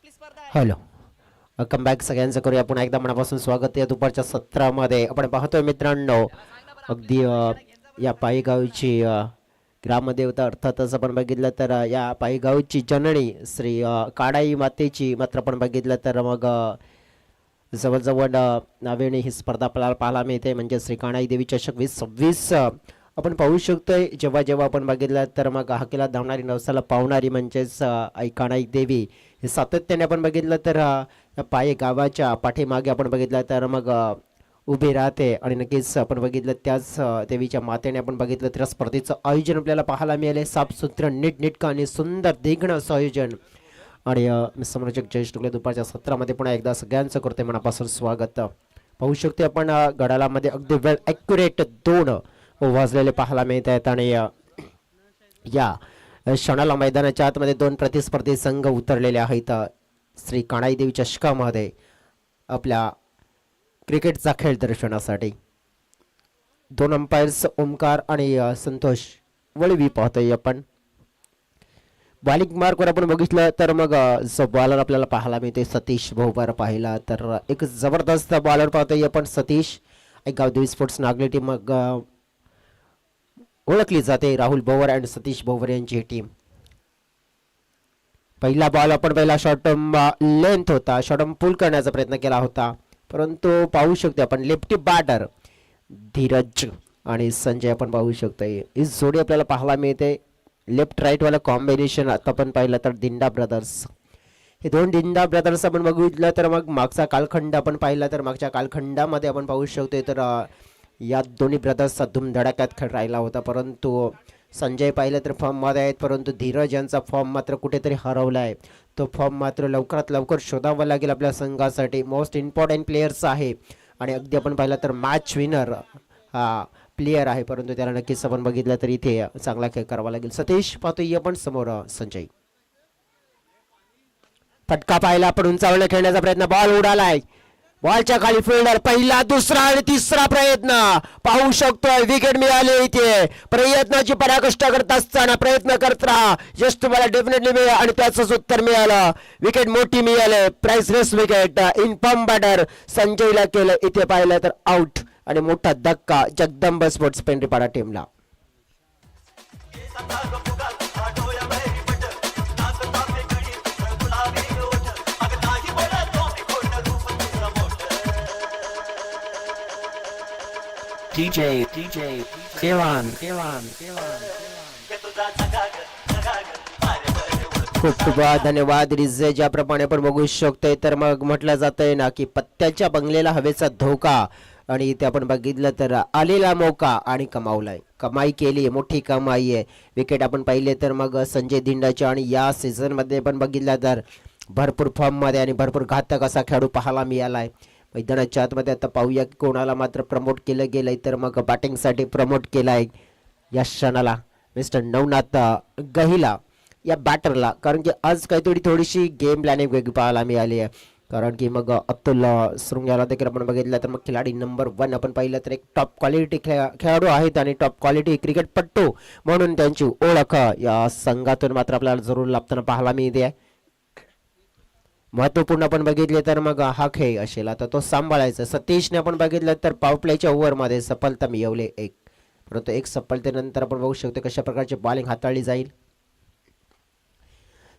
Hello, welcome back सगळ्यांचं करूया पुन्हा एकदा मनापासून स्वागत आहे दुपारच्या सत्रामध्ये. आपण पाहतोय मित्रांनो अगदी या पायगावची ग्रामदेवता अर्थातच आपण बघितलं तर या पायगावची जननी श्री काडाई मातेची मात्र आपण बघितलं तर मग जवळजवळ नावेने ही स्पर्धा आपल्याला पाहायला मिळते म्हणजे श्री काणाई देवी चषक 2026 आपण पाहू शकतोय. जेव्हा जेव्हा आपण बघितलं तर मग हाकेला धावणारी नवसाला पावणारी म्हणजेच आई काणाई देवी हे सातत्याने आपण बघितलं तर या पाये गावाच्या पाठीमागे आपण बघितलं तर मग उभी राहते आणि नक्कीच आपण बघितलं त्याच देवीच्या मातेने आपण बघितलं तर स्पर्धेचं आयोजन आपल्याला पाहायला मिळाले. साफसूत्र नीटनेटकं आणि सुंदर देखणं असं आयोजन. आणि मी समालोचक जयेश टुकले दुपारच्या सत्रामध्ये पुन्हा एकदा सगळ्यांचं करते मनापासून स्वागत. पाहू शकतो आपण गडालामध्ये अगदी वेल ॲक्युरेट 2 वाजलेले पाहायला मिळत आहेत आणि या क्षणाला मैदानाच्या आतमध्ये 2 प्रतिस्पर्धी संघ उतरलेले आहेत श्री काणाई देवी चषकामध्ये आपल्या क्रिकेटचा खेळ दर्शनासाठी. 2 अंपायर्स ओमकार आणि संतोष वळवी पाहतोय आपण. बॉलिंग मार्कवर आपण बघितलं तर मग जो बॉलर आपल्याला पाहायला मिळते सतीश भोवर. पाहिला तर एक जबरदस्त बॉलर पाहतोय आपण सतीश. एक गाव देवी स्पोर्ट्स नागली टीम मग ओळखली जाते. राहुल भोवर आणि सतीश भोवर यांची टीम. पहिला बॉल आपण पहिला शॉर्ट लेंथ होता, शॉर्ट पुल करण्याचा प्रयत्न केला होता परंतु पाहू शकतो आपण लेफ्टी बॅटर धीरज आणि संजय आपण पाहू शकतो ही जोडी आपल्याला पाहायला मिळते. लेफ्ट राईट वाला कॉम्बिनेशन आता आपण पाहिलं तर दिंडा ब्रदर्स. हे 2 दिंडा ब्रदर्स आपण बघितलं तर मग मागचा कालखंड आपण पाहिला तर मागच्या कालखंडामध्ये आपण पाहू शकतो तर या दोन्ही ब्रदर्सचा धुमधडाक्यात खेळ राहिला होता. परंतु संजय पाहिलं तर फॉर्ममध्ये आहेत परंतु धीरज यांचा फॉर्म मात्र कुठेतरी हरवला आहे. तो फॉर्म मात्र लवकरात लवकर शोधावा लागेल आपल्या संघासाठी. मोस्ट इम्पॉर्टंट प्लेयर्स आहे आणि अगदी आपण पाहिलं तर मॅच विनर हा प्लेयर आहे परंतु त्याला नक्कीच आपण बघितलं तर इथे चांगला खेळ करावा लागेल. सतीश पाहतोय आपण समोर संजय. फटका पाहिला आपण उंचावलं खेळण्याचा प्रयत्न, बॉल उडालाय. बॉलच्या खाली फिल्डर पहिला दुसरा आणि तिसरा प्रयत्न पाहू शकतोय. विकेट मिळाले इथे. प्रयत्नाची पराकाष्ठा करत असताना प्रयत्न करत राहा यश तुम्हाला डेफिनेटली मिळेल आणि त्याचंच उत्तर मिळालं. विकेट मोठी मिळाले. प्राइसलेस विकेट इन्फॉर्म बॅटर संजयला केलं इथे पाहिलं तर आउट आणि मोठा धक्का जगदंब स्पोर्ट्स पेंढरीपाडा टीमला. DJ Kevan. खूप खूप धन्यवाद रिजे. ज्याप्रमाणे आपण बघू शकतोय तर मग म्हटलं जातंय ना की पत्त्याच्या बंगलेला हवेचा धोका आणि इथे आपण बघितलं तर आलेला मौका आणि कमावलाय. कमाई केली, मोठी कमाई आहे. विकेट आपण पाहिले तर मग संजय दिंडाचे आणि या सीझनमध्ये पण बघितलं तर भरपूर फॉर्ममध्ये आणि भरपूर घातक असा खेळाडू पाहायला मिळालाय. मैदानाच्या आतमध्ये आता पाहूया की कोणाला मात्र प्रमोट केलं गेलंय तर मग बॅटिंगसाठी प्रमोट केलाय या क्षणाला मिस्टर नवनाथ गहिला या बॅटरला. कारण की आज काहीतरी थोडीशी गेम प्लॅनिंग वेगळी पाहायला मिळाली आहे. कारण की मग अब्दुल शृंगाला देखील आपण बघितलं तर मग खिलाडी नंबर 1 आपण पाहिलं तर एक टॉप क्वालिटी खेळाडू आहेत आणि टॉप क्वालिटी क्रिकेटपट्टू म्हणून त्यांची ओळख या संघातून मात्र आपल्याला जरूर लाभताना पाहायला मिळते. महत्वपूर्ण आपण बघितले तर मग हा खेळ असेल आता तो सांभाळायचा. सतीशने आपण बघितलं तर पॉवर प्लेच्या ओव्हरमध्ये सफलता मिळवली एक, परंतु एक सफलतेनंतर आपण बघू शकतो कशा प्रकारची बॉलिंग हाताळली जाईल.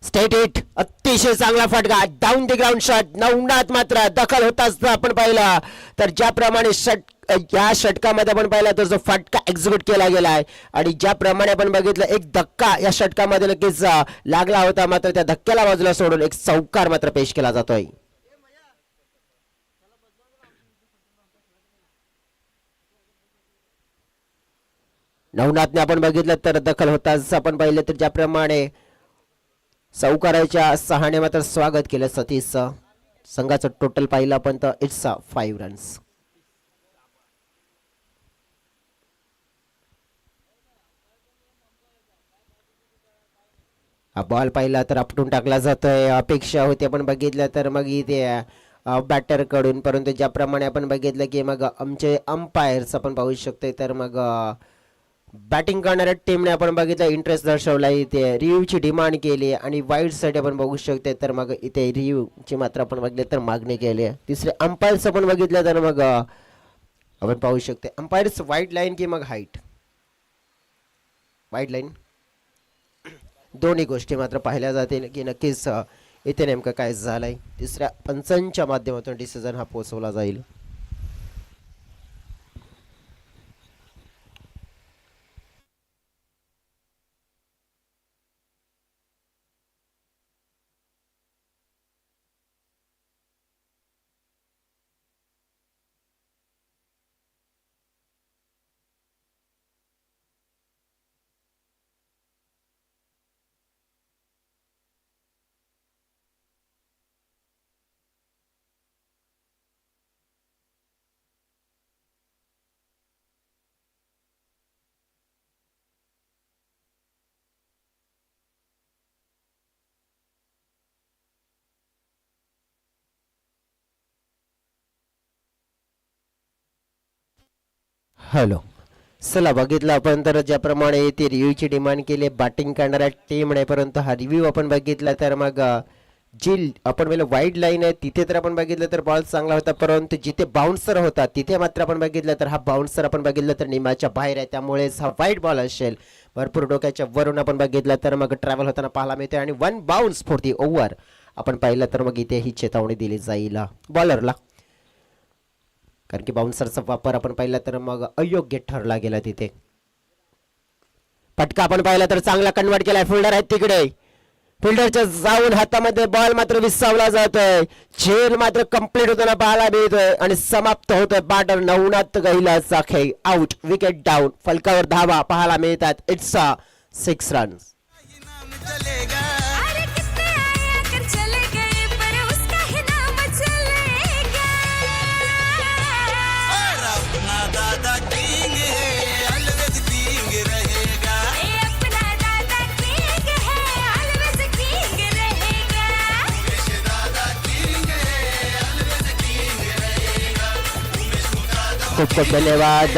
स्टेट हिट अतिशय चांगला फटका down the ground shot. Navnath मात्र दखल होत असता आपण पाहिला तर ज्याप्रमाणे या षटकामध्ये आपण पाहिला तर जो फटका एक्झिक्यूट केला गेला आहे आणि ज्याप्रमाणे आपण बघितलं एक धक्का या षटकामध्ये नक्कीच लागला होता मात्र त्या धक्क्याला बाजूला सोडून एक चौकार मात्र पेश केला जातोय. नवनाथने आपण बघितलं तर दखल होताच आपण पाहिलं तर ज्याप्रमाणे चौकाराच्या 6ने मात्र स्वागत केलं सतीशचं. संघाचं टोटल पाहिलं आपण तर इट्स 5 रन्स. हा बॉल पाहिला तर आपटून टाकला जातोय. अपेक्षा होती आपण बघितलं तर मग इथे बॅटर कडून परंतु ज्याप्रमाणे आपण बघितलं की मग आमचे अंपायर्स आपण पाहू शकतोय तर मग बॅटिंग करणाऱ्या टीमने आपण बघितलं इंटरेस्ट दर्शवला, इथे रिव्ह्यूची डिमांड केली आणि वाईडसाठी आपण बघू शकते तर मग इथे रिव्ह्यूची मात्र आपण बघितलं तर मागणी केली आहे. तिसरे अंपायर्स आपण बघितलं तर मग आपण पाहू शकते अंपायर्स वाईड लाईन की मग हाईट, वाईड लाईन दोन्ही गोष्टी मात्र पाहिल्या जातील की नक्कीच इथे नेमकं काय झालंय. तिसऱ्या पंचांच्या माध्यमातून डिसिजन हा पोहोचवला जाईल. हॅलो, चला बघितलं आपण तर ज्याप्रमाणे ते रिव्ह्यूची डिमांड केली बॅटिंग करणाऱ्या टीमने, परंतु हा रिव्ह्यू आपण बघितला तर मग जी आपण पहिलं वाईड लाईन आहे तिथे तर आपण बघितलं तर बॉल चांगला होता, परंतु जिथे बाउन्सर होता तिथे मात्र आपण बघितलं तर हा बाउन्सर आपण बघितलं तर निमाच्या बाहेर आहे, त्यामुळेच हा वाईड बॉल असेल. भरपूर डोक्याच्या वरून आपण बघितलं तर मग ट्रॅव्हल होताना पाहायला मिळते आणि 1 बाउन्स फॉर दी ओव्हर आपण पाहिलं तर मग इथे ही चेतावणी दिली जाईल बॉलरला, कारण की बाउन्सरचा वापर आपण पाहिला तर मग अयोग्य ठरला गेला. तिथे फटका आपण पाहिला तर चांगला कन्वर्ट केलाय, फिल्डर आहेत तिकडे, फिल्डरच्या जाऊन हातामध्ये बॉल मात्र विसावला जातोय, झेल मात्र कंप्लीट होताना पाहायला मिळतोय आणि समाप्त होतोय बॅटर नवनाथ गहिलाचा खेळ. आउट, विकेट डाऊन, फलकावर धावा पाहायला मिळतात. It's 6 runs. खूप खूप धन्यवाद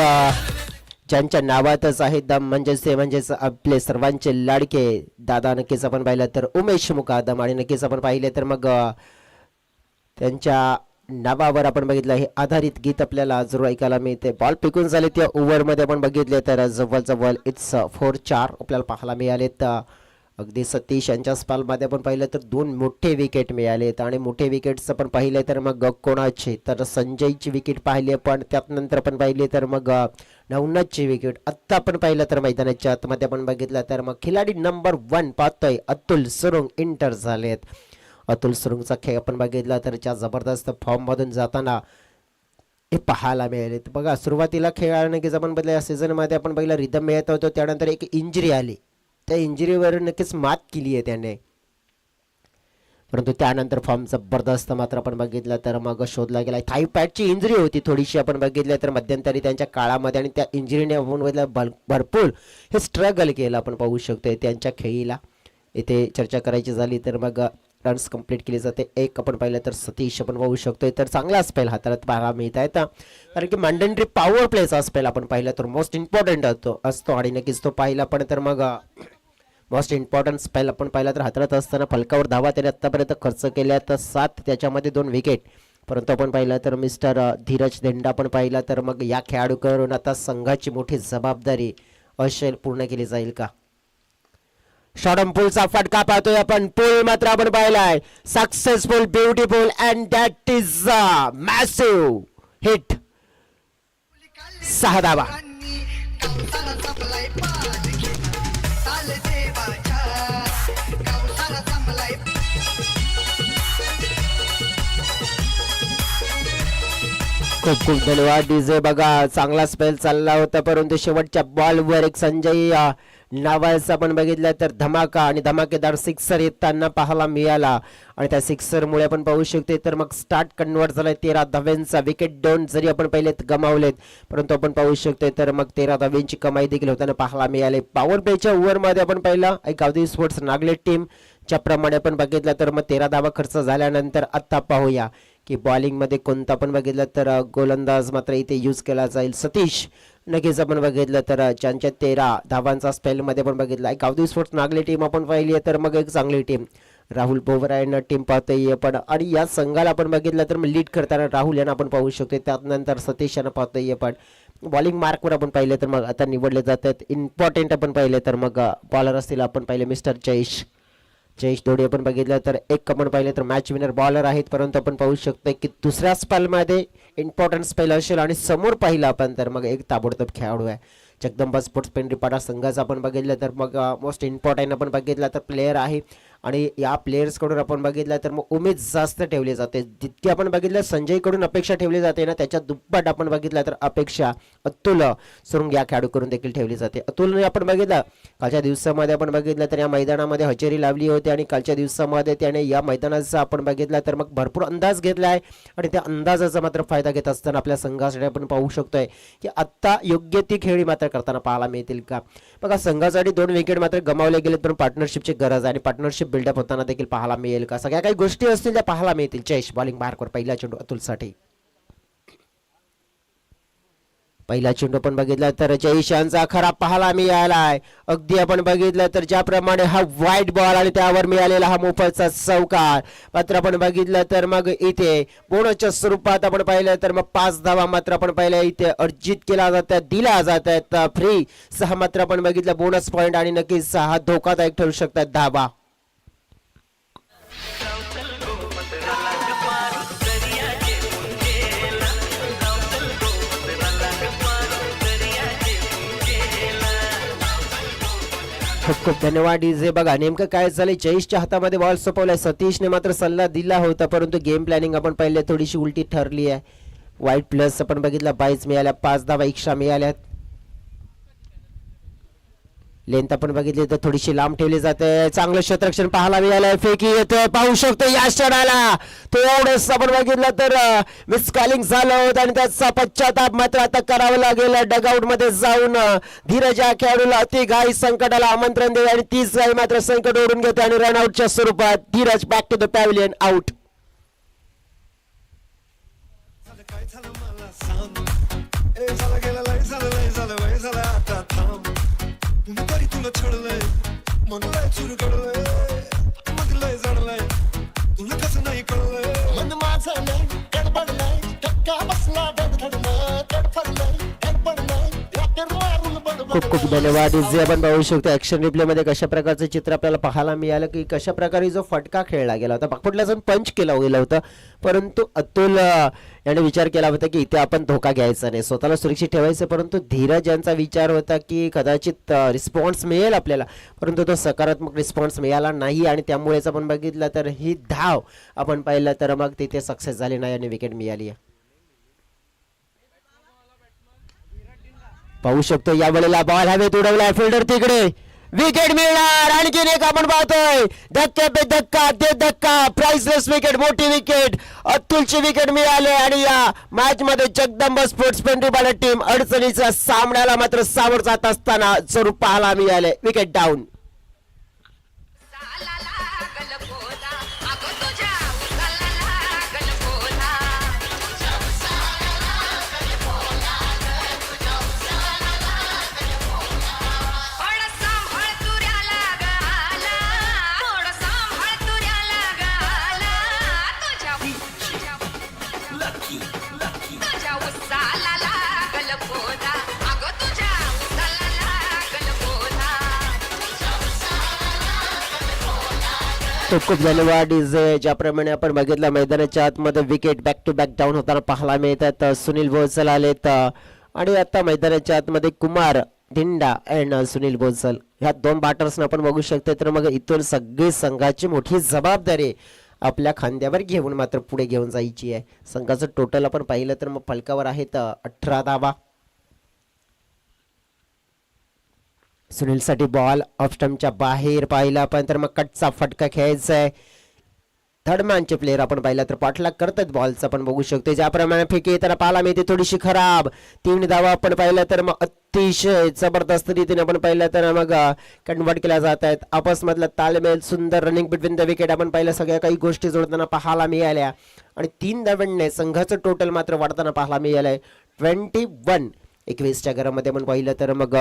ज्यांच्या नावातच आहे दम, म्हणजेच आपले सर्वांचे लाडके दादा. नक्कीच आपण पाहिलं तर उमेश मुकादम, आणि नक्कीच आपण पाहिले तर मग त्यांच्या नावावर आपण बघितलं हे आधारित गीत आपल्याला जरूर ऐकायला मिळते. बॉल पिकून झाले त्या ओव्हरमध्ये आपण बघितले तर जवळ इट्स 4-4 आपल्याला पाहायला मिळाले. तर अगदी सतीश यांच्या स्पालमध्ये आपण पाहिलं तर 2 मोठे विकेट मिळालेत, आणि मोठे विकेट्स आपण पाहिले तर मग कोणाचे तर संजयची विकेट पाहिली आपण, त्यानंतर आपण पाहिले तर मग नवनाथची विकेट. आत्ता आपण पाहिलं तर मैदानाच्या आतमध्ये आपण बघितलं तर मग खिलाडी नंबर 1 पाहतोय अतुल सुरुंग एंटर झालेत. अतुल सुरुंगचा खेळ आपण बघितला तर ज्या जबरदस्त फॉर्ममधून जाताना हे पाहायला मिळाले. बघा सुरुवातीला खेळाला नक्कीच आपण बघितलं या सीझनमध्ये आपण बघितलं रिदम मिळत होतो, त्यानंतर एक इंजुरी आली, त्या इंजुरीवर नक्कीच मात केली आहे त्याने, परंतु त्यानंतर फॉर्म जबरदस्त मात्र आपण बघितलं तर मग शोधला गेला. थाई पॅडची इंजुरी होती थोडीशी आपण बघितलं तर मध्यंतरी त्यांच्या काळामध्ये, आणि त्या इंजुरीने आपण भरपूर हे स्ट्रगल केलं आपण पाहू शकतो त्यांच्या खेळीला. इथे चर्चा करायची झाली तर मग रन्स कंप्लीट केली जाते. एक आपण पाहिलं तर सतीश आपण पाहू शकतोय तर चांगला स्पेल हाताळत पाहायला मिळत आहे, कारण की मॅन्डेटरी पॉवर प्लेचा स्पेल आपण पाहिलं तर मोस्ट इम्पॉर्टंट असतो आणि नक्कीच तो पाहिला. पण तर मग मोस्ट इम्पॉर्टंट स्पेल आपण पाहिला तर हाताळत असताना फलकावर धावा त्याने आतापर्यंत खर्च केल्या तर 7, त्याच्यामध्ये 2 विकेट. परंतु आपण पाहिलं तर मिस्टर धीरज देंडा आपण पाहिला तर मग या खेळाडूकडून आता संघाची मोठी जबाबदारी असेल पूर्ण केली जाईल का. शॉर्टम पुलचा फटका पाहतोय आपण, पूल मात्र आपण पाहिलाय successful, beautiful, and that is a massive hit. 6 धावा. खूप खूप धन्यवाद डीजे. बघा चांगला स्पेल चालला होता, परंतु शेवटच्या बॉलवर एक संजय नावाचा आपण बघितलं तर धमाका आणि धमाकेदार सिक्सर येताना पाहायला मिळाला, आणि त्या सिक्सरमुळे आपण पाहू शकते तर मग स्टार्ट कन्वर्ट झालाय 13 धाव्यांचा. विकेट डाऊन जरी आपण पहिलेत गमावलेत, परंतु आपण पाहू शकतो तर मग 13 धाव्यांची कमाई देखील होताना पाहायला मिळाली. पॉवर प्लेच्या ओव्हरमध्ये आपण पाहिलं एक गावठी स्पोर्ट्स नागले टीम ज्याप्रमाणे आपण बघितलं तर मग 13 धावा खर्च झाल्यानंतर आता पाहूया की बॉलिंगमध्ये कोणता पण बघितलं तर गोलंदाज मात्र इथे यूज केला जाईल. सतीश नक्कीच आपण बघितलं तर ज्यांच्या 13 धावांचा स्पेलमध्ये पण बघितला. एक गावदेवी स्पोर्ट्स नागली टीम आपण पाहिली आहे तर मग एक चांगली टीम राहुल बोवरा यांना टीम पाहतोय पण आणि या संघाला आपण बघितलं तर मग लीड करताना राहुल यांना आपण पाहू शकतो. त्यानंतर सतीश यांना पाहतोय पण बॉलिंग मार्कवर आपण पाहिले तर मग आता निवडले जातात. इम्पॉर्टंट आपण पाहिले तर मग बॉलर असतील आपण पाहिले मिस्टर जयेश दोडे आपण बघितलं तर एक आपण पाहिले तर मॅच विनर बॉलर आहेत. परंतु आपण पाहू शकतो की दुसऱ्या स्पेलमध्ये इम्पॉर्टंट स्पेल असेल आणि समोर पाहिलं आपण तर मग एक ताबडतोब खेळाडू आहे जगदंबा स्पोर्ट्स पेंढरीपाडा संघाचा आपण बघितलं तर मग मोस्ट इम्पॉर्टंट आपण बघितलं तर प्लेयर आहे आणि या प्लेयर्सकडून आपण बघितलं तर मग उमेद जास्त ठेवली जाते. जितकी आपण बघितलं संजयकडून अपेक्षा ठेवली जाते ना त्याच्या दुप्पट आपण बघितलं तर अपेक्षा अतुल सुरुंग या खेळाडूकडून देखील ठेवली जाते. अतुलने आपण बघितलं कालच्या दिवसामध्ये आपण बघितलं तर या मैदानामध्ये हजेरी लावली होती आणि कालच्या दिवसामध्ये त्याने या मैदानाचा आपण बघितलं तर मग भरपूर अंदाज घेतला आहे आणि त्या अंदाजाचा मात्र फायदा घेत असताना आपल्या संघासाठी आपण पाहू शकतोय की आत्ता योग्य ती खेळी मात्र करताना पाहायला मिळतील का. बघा संघासाठी 2 विकेट मात्र गमावले गेले पण पार्टनरशिपची गरज आहे आणि पार्टनरशिप बिल्डअप होताना देखील पाहायला मिळेल का. सगळ्या काही गोष्टी असतील त्या पाहायला मिळतील. जयेश बॉलिंग मार्कवर पहिला चेंडू अतुलसाठी. पहिला चेंडू पण बघितला तर जयेश यांचा खराब पाहायला मिळालाय. अगदी आपण बघितलं तर ज्याप्रमाणे हा वाईट बॉल आणि त्यावर मिळालेला हा मोफतचा चौकार मात्र आपण बघितलं तर मग इथे बोनसच्या स्वरूपात आपण पाहिलं तर मग 5 धावा मात्र आपण पाहिलं इथे अर्जित केला जातात दिला जात आहेत फ्री 6 मात्र आपण बघितलं बोनस पॉईंट आणि नक्कीच 6 धोकादायक ठरू शकतात धावा. खूप खूप धन्यवाद डीजे. बघा नेमकं काय झालंय जयेशच्या हातामध्ये बॉल सोपवलाय. सतीशने मात्र सल्ला दिला होता परंतु गेम प्लॅनिंग आपण पाहिले थोडीशी उलटी ठरली आहे. वाईट प्लस आपण बघितला 22 मिळाल्या 5 धावा एक्स्ट्रा मिळाल्यात. लेंथ आपण बघितली तर थोडीशी लांब ठेवली जाते. चांगलं क्षेत्ररक्षण पाहायला मिळालंय. फेकी येतोय पाहू शकतो या क्षणाला थोडंसं आपण बघितलं तर मिसकॉलिंग झालं होतं आणि त्याचा पश्चाताप मात्र आता करावा लागेल. डगआउट मध्ये जाऊन धीरज या खेळाडूला अति घाई संकटाला आमंत्रण दे आणि तीच घाई मात्र संकट ओढून घेते आणि रनआउटच्या स्वरूपात Dheeraj back to the pavilion out. तरी तुला छडलंय मनलाय चुर कडलंय मगलंय जडलंय तुला कसं नाही कळलंय मन माझं नाही गडबडलंय धक्का बसला धडधडलं गडफडलंय गडबडलंय रॅपर मारून बडबड. खूप खूप धन्यवाद. जे आपण पाहू शकतो ऍक्शन रिप्ले मध्ये कशा प्रकारचं चित्र आपल्याला पाहायला मिळालं की कशा प्रकारे जो फटका खेळला गेला होता बागपुटला जाऊन पंच केला गेला होता परंतु अतुल याने विचार केला होता की इथे आपण धोका घ्यायचा नाही स्वतःला सुरक्षित ठेवायचं. परंतु धीरज यांचा विचार होता की कदाचित रिस्पॉन्स मिळेल आपल्याला परंतु तो सकारात्मक रिस्पॉन्स मिळाला नाही आणि त्यामुळेच आपण बघितलं तर ही धाव आपण पाहिलं तर मग तिथे सक्सेस झाली नाही आणि विकेट मिळाली. पाहू शकतो या वेळेला बॉल हवेत उडवलाय फिल्डर तिकडे विकेट मिळणार. आणखीन एक आपण पाहतोय धक्के पे धक्का ते धक्का प्राइसलेस विकेट मोठी विकेट अतुलची विकेट मिळाली आणि या मॅच मध्ये जगदंबा स्पोर्ट्स पेंढरीपाडा टीम अडचणीच्या सामन्याला मात्र सामोर जात असताना स्वरूप पाहायला मिळाले. Wicket down. खूप खूप धन्यवाद. ज्याप्रमाणे आपण बघितलं मैदानाच्या आतमध्ये wicket back to back down होताना पाहायला मिळतात. सुनील बोंसल आलेत आणि आता मैदानाच्या आतमध्ये कुमार धिंडा अँड सुनील बोंसल ह्या 2 बॅटर्सना आपण बघू शकतो. तर मग इथून सगळी संघाची मोठी जबाबदारी आपल्या खांद्यावर घेऊन मात्र पुढे घेऊन जायची आहे. संघाचं टोटल आपण पाहिलं तर मग फलकावर आहेत 18 धावा. सुनीलसाठी बॉल ऑफ स्टंपच्या बाहेर पाहिला पण तर मग कटचा फटका खेळायचा आहे. थर्ड मॅनचे प्लेयर आपण पाहिलं तर पाठलाग करतात बॉलचा आपण बघू शकतो. ज्याप्रमाणे फेकी येताना पाहायला मिळते थोडीशी खराब. 3 धावा आपण पाहिलं तर मग अतिशय जबरदस्त रीतीने आपण पाहिलं तर मग कन्वर्ट केल्या जात आहेत. आपस मधला तालमेल, सुंदर रनिंग बिटवीन द विकेट आपण पाहिलं, सगळ्या काही गोष्टी जोडताना पाहायला मिळाल्या आणि 3 धावांनी संघाचं टोटल मात्र वाढताना पाहायला मिळालंय 21. 21च्या घरामध्ये आपण पाहिलं तर मग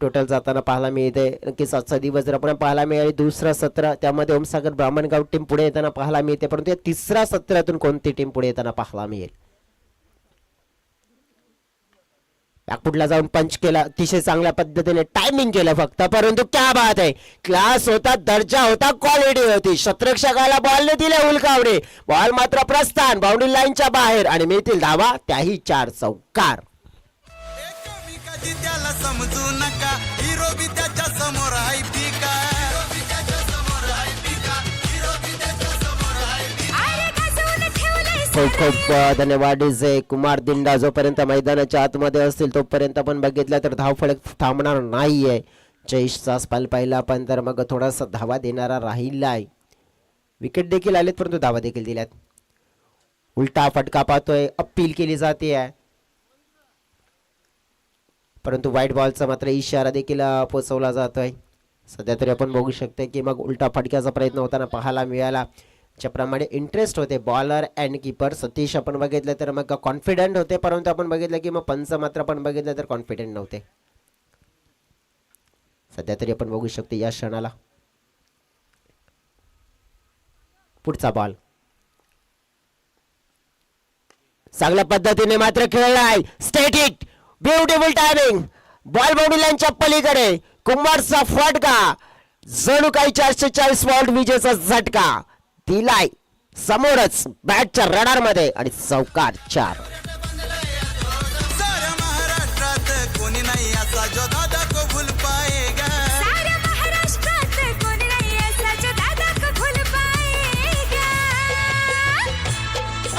टोटल जाताना पाहायला मिळते. नक्कीच आजचा दिवस जर आपण पाहायला मिळाले दुसरा सत्र, त्यामध्ये ओमसागर ब्राह्मणगाव टीम पुढे येताना पाहायला मिळते, परंतु या तिसऱ्या सत्रातून कोणती टीम पुढे येताना पाहायला मिळेल. बॅकफुटला जाऊन पंच केला, अतिशय चांगल्या पद्धतीने टायमिंग केलं फक्त, परंतु क्या बात आहे, क्लास होता, दर्जा होता, क्वालिटी होती. शतरक्षकाला बॉल ने दिले उलकावडे, बॉल मात्र प्रस्थान बाउंड्री लाईनच्या बाहेर आणि मिळतील धावा, त्याही 4 चौकार. त्याला समजू नका, हिरो बी त्याच्या समोर आहे पिका. खूप खूप धन्यवाद डीजे कुमार दिंडा. जोपर्यंत मैदानाच्या आतमध्ये असतील तोपर्यंत आपण बघितलं तर धावफलक थांबणार नाहीये. जयेशचा स्पेल पाहिला आपण तर मग थोडासा धावा देणारा राहिलाय. विकेट देखील आलेत परंतु धावा देखील दिल्यात. उलटा फटका पाहतोय, अपील केली जाते आहे, परंतु व्हाईट बॉलचा मात्र इशारा देखील पोचवला जातोय. सध्या तरी आपण बघू शकतो की मग उलटा फटक्याचा प्रयत्न होताना पाहायला मिळाला. ज्याप्रमाणे इंटरेस्ट होते बॉलर अँड कीपर सतीश आपण बघितलं तर मग कॉन्फिडंट होते, परंतु आपण बघितलं की मग पंच मात्र आपण बघितलं तर कॉन्फिडंट नव्हते. सध्या तरी आपण बघू शकतो या क्षणाला पुढचा बॉल चांगल्या पद्धतीने मात्र खेळलाय. State it, beautiful timing, ball boundary लाईनच्या पलीकडे कुमारचा फटका, जणू काही 440 वॉल्ट विजेचा झटका दिलाय समोरच बॅटच्या रडार मध्ये आणि चौकार 4. साऱ्या महाराष्ट्रात कोणी नाही असा जो दादा को भूल पाएगा. साऱ्या महाराष्ट्रात कोणी नाही असा जो दादा को भूल पाएगा.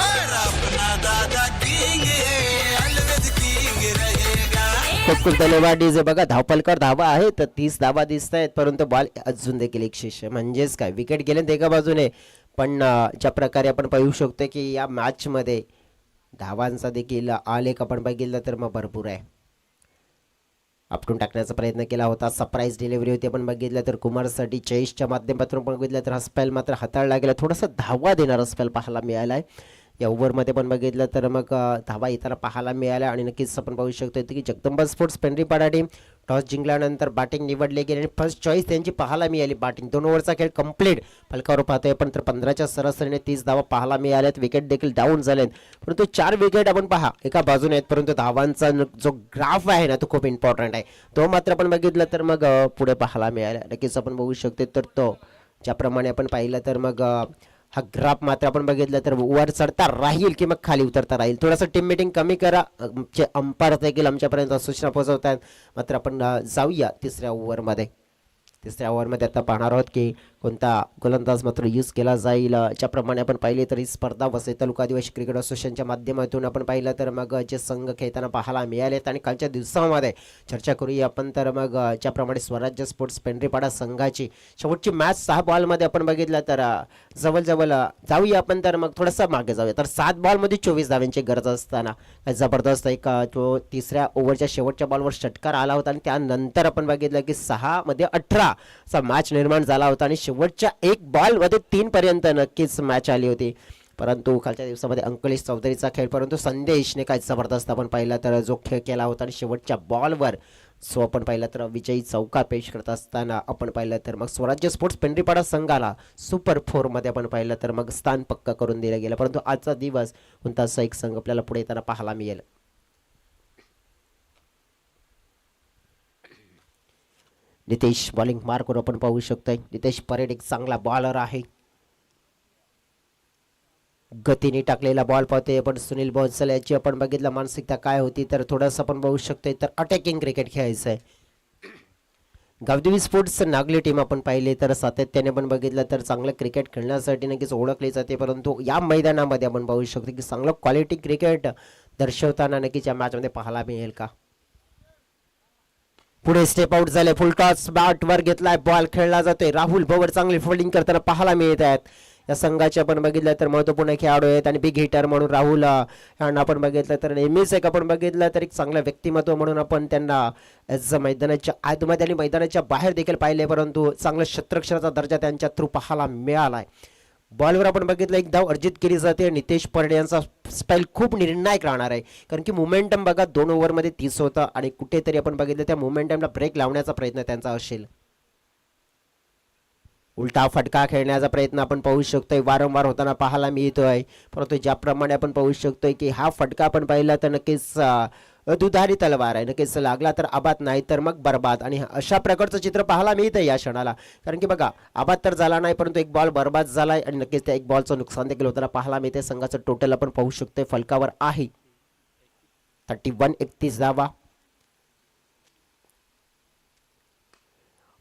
और अपना दादा किंग है, ऑलवेज किंग रहेगा. खूप खूप धन्यवाद डीजे. बघा धावपलकर धावा आहे तर 30 धावा दिसत आहेत, परंतु बॉल अजून देखील 106. म्हणजेच काय विकेट गेले एका बाजूने, पण ज्या प्रकारे आपण पाहू शकतो की या मॅच मध्ये धावांचा देखील आलेख आपण बघितलं तर मग भरपूर आहे. आपटून टाकण्याचा प्रयत्न केला होता, सरप्राईज डिलिव्हरी होती आपण बघितलं तर कुमारसाठी. जयेशच्या माध्यमातून बघितलं तर हा स्पेल मात्र हाताळला गेला, थोडासा धावा देणारा स्पेल पाहायला मिळाला आहे. या ओव्हरमध्ये पण बघितलं तर मग धावा येताना पाहायला मिळाल्या आणि नक्कीच आपण पाहू शकतो की जगदंबा स्पोर्ट्स पेंढरीपाडा टीम टॉस जिंकल्यानंतर बॅटिंग निवडली गेली आणि फर्स्ट चॉईस त्यांची पाहायला मिळाली. बॅटिंग 2 ओव्हरचा खेळ कंप्लीट फलकावर पाहतोय पण तर 15च्या सरासरीने 30 धावा पाहायला मिळाल्यात. विकेट देखील डाऊन झालेत, परंतु 4 विकेट आपण पहा एका बाजूने आहेत, परंतु धावांचा जो ग्राफ आहे ना तो खूप इम्पॉर्टंट आहे, तो मात्र आपण बघितलं तर मग पुढे पाहायला मिळाला. नक्कीच आपण बघू शकतो तर तो ज्याप्रमाणे आपण पाहिलं तर मग हा ग्राफ मात्र आपण बघितलं तर वर चढता राहील की मग खाली उतरता राहील. थोडंसं टीम मीटिंग कमी करा, जे अंपायर देखील आमच्यापर्यंत सूचना पोहोचवतात. मात्र आपण जाऊया तिसऱ्या ओव्हरमध्ये. तिसऱ्या ओव्हरमध्ये आता पाहणार आहोत की कोणता गोलंदाज मात्र यूज केला जाईल. ज्याप्रमाणे आपण पाहिले तरी स्पर्धा वसई तालुका आदिवासी क्रिकेट असोसिएशनच्या माध्यमातून आपण पाहिलं तर मग जे संघ खेळताना पाहायला मिळालेत आणि कालच्या दिवसामध्ये चर्चा करूया आपण तर मग ज्याप्रमाणे स्वराज्य स्पोर्ट्स पेंढरीपाडा संघाची शेवटची मॅच 6 बॉलमध्ये आपण बघितलं तर जवळजवळ जाऊया आपण तर मग थोडंसं मागे जाऊया तर 7 बॉलमध्ये 24 धावांची गरज असताना जबरदस्त एक तो तिसऱ्या ओव्हरच्या शेवटच्या बॉलवर षटकार आला होता आणि त्यानंतर आपण बघितलं की 6 मध्ये 18 चा मॅच निर्माण झाला होता आणि शेवटच्या 1 बॉलमध्ये 3 पर्यंत नक्कीच मॅच आली होती. परंतु कालच्या दिवसामध्ये अंकलेश चौधरीचा खेळ, परंतु संदेशने काय जबरदस्त आपण पाहिला तर जो खेळ केला होता आणि शेवटच्या बॉलवर सो आपण पाहिलं तर विजयी चौकार पेश करत असताना आपण पाहिलं तर मग स्वराज्य स्पोर्ट्स पेंढरीपाडा संघाला सुपर 4 मध्ये आपण पाहिलं तर मग स्थान पक्का करून दिलं गेलं. परंतु आजचा दिवस कोणताचा एक संघ आपल्याला पुढे येताना पाहायला मिळेल. नितेश बॉलिंग मार्कवर आपण पाहू शकतोय. नितेश परेड एक चांगला बॉलर आहे, गतीने टाकलेला बॉल पाहतोय. पण सुनील भोसले याची आपण बघितलं मानसिकता काय होती तर थोडंसं आपण बघू शकतोय तर अटॅकिंग क्रिकेट खेळायचं आहे. गावदेवी स्पोर्ट्स नागली टीम आपण पाहिली तर सातत्याने पण बघितलं तर चांगलं क्रिकेट खेळण्यासाठी नक्कीच ओळखली जाते, परंतु या मैदानामध्ये आपण पाहू शकतो की चांगलं क्वालिटी क्रिकेट दर्शवताना नक्कीच या मॅचमध्ये पाहायला मिळेल का. पुढे स्टेप आउट झाले, फुल टॉस बॅट वर घेतलाय, बॉल खेळला जातोय. राहुल भवर चांगली फिल्डिंग करताना पाहायला मिळत आहेत. या संघाचे आपण बघितलं तर महत्त्वपूर्ण खेळाडू आहेत आणि बिग हिटर म्हणून राहुल यांना आपण बघितलं तर नेहमीच एक आपण बघितलं तर एक चांगलं व्यक्तिमत्व म्हणून आपण त्यांना मैदानाच्या आतमध्ये आणि मैदानाच्या बाहेर देखील पाहिले, परंतु चांगलं क्षेत्ररक्षणाचा दर्जा त्यांच्या थ्रू पाहायला मिळालाय. बॉलवर आपण बघितलं एक धाव अर्जित केली जाते. नितेश परडे यांचा स्पेल खूप निर्णायक राहणार आहे, कारण की मोमेंटम बघा 2 ओव्हरमध्ये 30 होतं आणि कुठेतरी आपण बघितलं त्या मोमेंटमला ब्रेक लावण्याचा प्रयत्न त्यांचा असेल. उलटा फटका खेळण्याचा प्रयत्न आपण पाहू शकतोय वारंवार होताना पाहायला मिळतोय, परंतु ज्याप्रमाणे आपण पाहू शकतोय की हा फटका आपण पाहिला तर नक्कीच दुधारी तलवार आहे. नक्कीच लागला तर आबाद, नाही तर मग बरबाद. आणि अशा प्रकारचं चित्र पाहायला मिळतं या क्षणाला, कारण की बघा आबाद तर झाला नाही, परंतु एक बॉल बरबाद झालाय आणि नक्कीच त्या एक बॉलचं नुकसान देखील होताना पाहायला मिळते. संघाचं टोटल आपण पाहू शकतोय फलकावर आहे 31-31 धावा.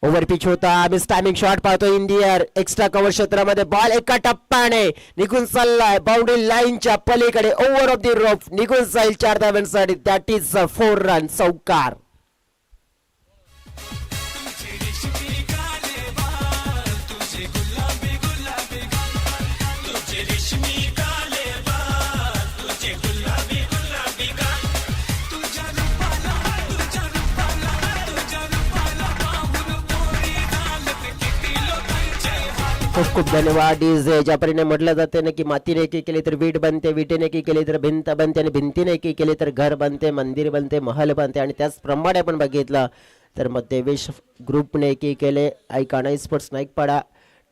ओव्हर पिच होता, मिस टायमिंग शॉट पाहतो इंडियर. एक्स्ट्रा कव्हर क्षेत्रामध्ये बॉल एका टप्प्याने निघून चाललाय बाउंड्री लाईनच्या पलीकडे. ओव्हर ऑफ द रोप निघून जाईल 4 धावांसाठी. दॅट इज 4 रन चौकार. खूप खूप धन्यवाद डीजे. ज्या परीने म्हटलं जाते ना की मातीने एकी केली तर वीट बनते, विटेने एकी केली तर भिंत बनते आणि भिंतीने एकी केली तर घर बनते, मंदिर बनते, महल बनते. आणि त्याचप्रमाणे आपण बघितलं तर मध्यवेश ग्रुपने एकी केले, कानाई स्पोर्ट्स नाईकपाडा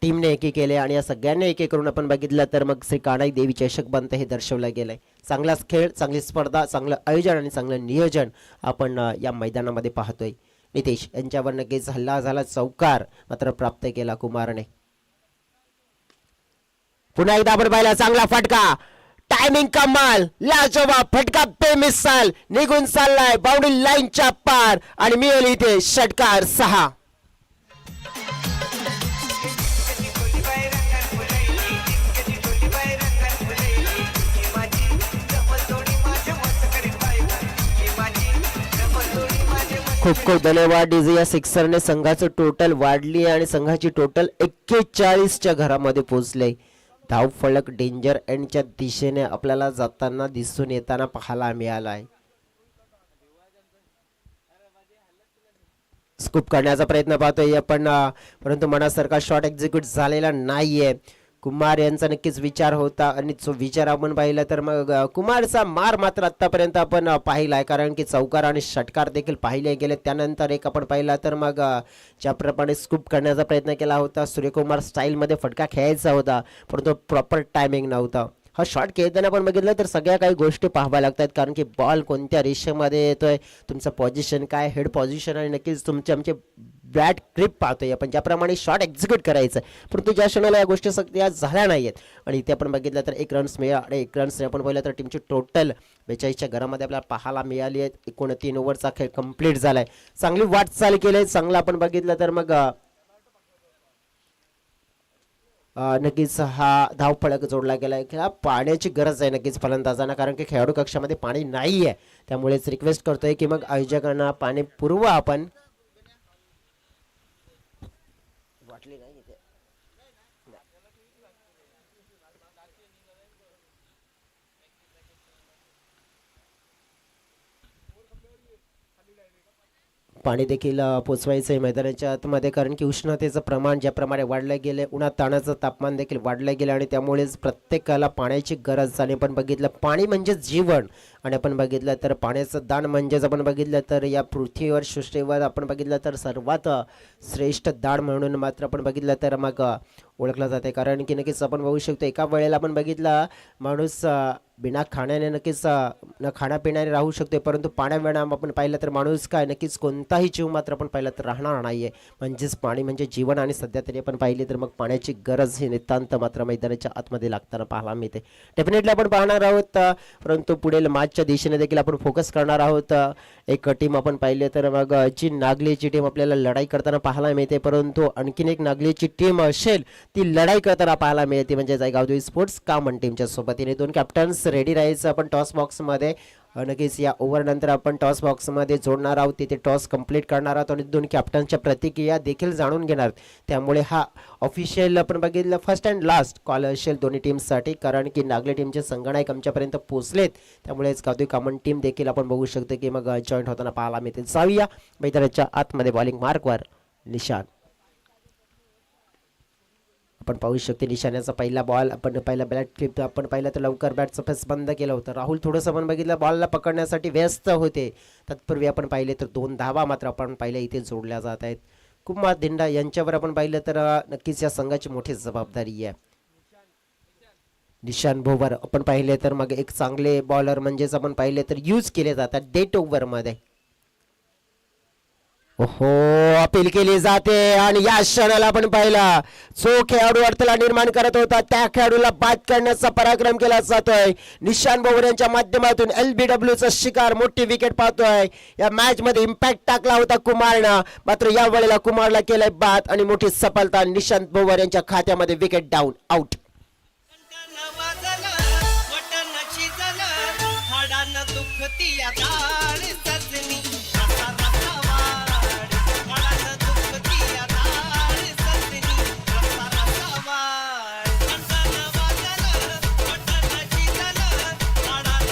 टीमने एकी केले आणि या सगळ्यांनी एकी करून आपण बघितलं तर मग श्री कानाई देवी चषक बनते हे दर्शवलं गेलंय. चांगलाच खेळ, चांगली स्पर्धा, चांगलं आयोजन आणि चांगलं नियोजन आपण या मैदानामध्ये पाहतोय. नितेश यांच्यावर नक्कीच हल्ला झाला, चौकार मात्र प्राप्त केला कुमारने. पुन्हा एकदा आपण पाहिला चांगला फटका, टायमिंग कमाल, लाजवाब फटका, बेमिसाल निघून चाललाय बाउंड्री लाईनच्या पार आणि मिळाली इथे षटकार 6. खूप खूप धन्यवाद डीजे. या सिक्सरने संघाचं टोटल वाढली आणि संघाची टोटल 41च्या घरामध्ये पोहोचले. धाव फलक डेंजर एंडच्या दिशेने आपल्याला जाताना दिसून येताना पाहायला मिळालाय. स्कूप करण्याचा प्रयत्न पाहतोय आपण, परंतु मनासारखा शॉट एक्झिक्यूट झालेला नाहीये. कुमार यांचा नक्कीच विचार होता आणि जो विचार आपण पाहिला तर मग कुमारचा मार मात्र आतापर्यंत आपण पाहिलाय, कारण की चौकार आणि षटकार देखील पाहिले गेले. त्यानंतर एक आपण पाहिला तर मग ज्याप्रमाणे स्कूप करण्याचा प्रयत्न केला होता, सूर्यकुमार स्टाईलमध्ये फटका खेळायचा होता, परंतु प्रॉपर टायमिंग नव्हता. हा शॉट खेळताना आपण बघितलं तर सगळ्या काही गोष्टी पाहाव्या लागतात, कारण की बॉल कोणत्या रेषेमध्ये येतोय, तुमचं पोझिशन काय, हेड पोझिशन आणि नक्कीच तुमचे आमचे बॅट ग्रिप पाहतोय आपण, ज्याप्रमाणे शॉट एक्झिक्यूट करायचं. परंतु ज्या क्षणाला या गोष्टी सगळ्या झाल्या नाहीयेत आणि इथे आपण बघितलं तर 1 रन्स मिळाला आणि 1 रन्स आपण पाहिलं तर टीमची टोटल 42च्या घरामध्ये आपल्याला पाहायला मिळाली आहेत. एकूण 3 ओव्हरचा खेळ कंप्लीट झालाय. चांगली वाटचाल केली, चांगलं आपण बघितलं तर मग नक्कीच हा धाव फलक जोडला गेलाय. खेळा पाण्याची गरज आहे नक्कीच फलंदाजांना, कारण की खेळाडू कक्षामध्ये पाणी नाही आहे. त्यामुळेच रिक्वेस्ट करतोय की मग आयोजकांना पाणी पुरवा आपण. पाणी देखील पोचवायचं आहे मैदानाच्या आतमध्ये, कारण की उष्णतेचं प्रमाण ज्याप्रमाणे वाढलं गेलं, उन्हात ताणाचं तापमान देखील वाढलं गेलं आणि त्यामुळेच प्रत्येकाला पाण्याची गरज. आणि आपण बघितलं पाणी म्हणजे जीवन, आणि आपण बघितलं तर पाण्याचं दान म्हणजेच आपण बघितलं तर या पृथ्वीवर सृष्टीवर आपण बघितलं तर सर्वात श्रेष्ठ दान म्हणून मात्र आपण बघितलं तर मग ओळखलं जाते. कारण की नक्कीच आपण बघू शकतो एका वेळेला आपण बघितलं माणूस बिना खाण्याने नक्कीच न खाण्यापिण्याने राहू शकते, परंतु पाण्याविना आपण पाहिलं तर माणूस काय नक्कीच कोणताही जीव मात्र आपण पाहिलं तर राहणार नाहीये. म्हणजेच पाणी म्हणजे जीवन, आणि सध्या तरी आपण पाहिली तर मग पाण्याची गरज ही नितांत मात्र मैदानाच्या आतमध्ये लागताना पाहायला मिळते. डेफिनेटली आपण पाहणार आहोत, परंतु पुढील मॅचच्या दिशेने देखील आपण फोकस करणार आहोत. एक टीम आपण पाहिले तर मग जी नागलीची टीम आपल्याला लढाई करताना पाहायला मिळते, परंतु आणखीन एक नागलीची टीम असेल ती लढाई करताना पाहायला मिळते, म्हणजे गावदेवी स्पोर्ट्स कामन टीमच्या सोबत. 2 कॅप्टन्स रेडी राहायचं आपण टॉस बॉक्समध्ये. नक्कीच या ओव्हर नंतर आपण टॉस बॉक्समध्ये जोडणार आहोत, तिथे टॉस कंप्लीट करणार आहोत आणि दोन कॅप्टनच्या प्रतिक्रिया देखील जाणून घेणार. त्यामुळे हा ऑफिशियल आपण बघितलं फर्स्ट अँड लास्ट कॉल असेल दोन्ही टीमसाठी, कारण की नागले टीमचे संगणक आमच्यापर्यंत पोहोचलेत. त्यामुळेच कावतोय कॉमन टीम देखील आपण बघू शकतो की मग जॉईंट होताना पाहायला मिळते. जाऊया मैदानाच्या आतमध्ये बॉलिंग मार्कवर निशान. आपण पाहू शकतो निशाण्याचा पहिला बॉल आपण पहिला बॅट फ्लिप आपण पाहिलं तर लवकर बॅटचं फेस बंद केलं होतं. राहुल थोडंसं आपण बघितलं बॉलला पकडण्यासाठी व्यस्त होते. तत्पूर्वी आपण पाहिले तर 2 धावा मात्र आपण पाहिलं इथे जोडल्या जात आहेत. कुमार धिंडा यांच्यावर आपण पाहिलं तर नक्कीच या संघाची मोठी जबाबदारी आहे. निशान भोवर आपण पाहिले तर मग एक चांगले बॉलर म्हणजेच आपण पाहिले तर यूज केले जातात डेट ओव्हरमध्ये. ओहो अपील केली जाते आणि या क्षणाला आपण पाहिला जो खेळाडू अडथळा निर्माण करत होता त्या खेळाडूला बाद करण्याचा पराक्रम केला जातोय. निशान भोवर यांच्या माध्यमातून LBW चा शिकार मोठी विकेट पाहतोय. या मॅच मध्ये इम्पॅक्ट टाकला होता कुमारनं, मात्र या वेळेला कुमारला केलाय बाद आणि मोठी सफलता. निशांत भोवर यांच्या खात्यामध्ये विकेट डाऊन आउट.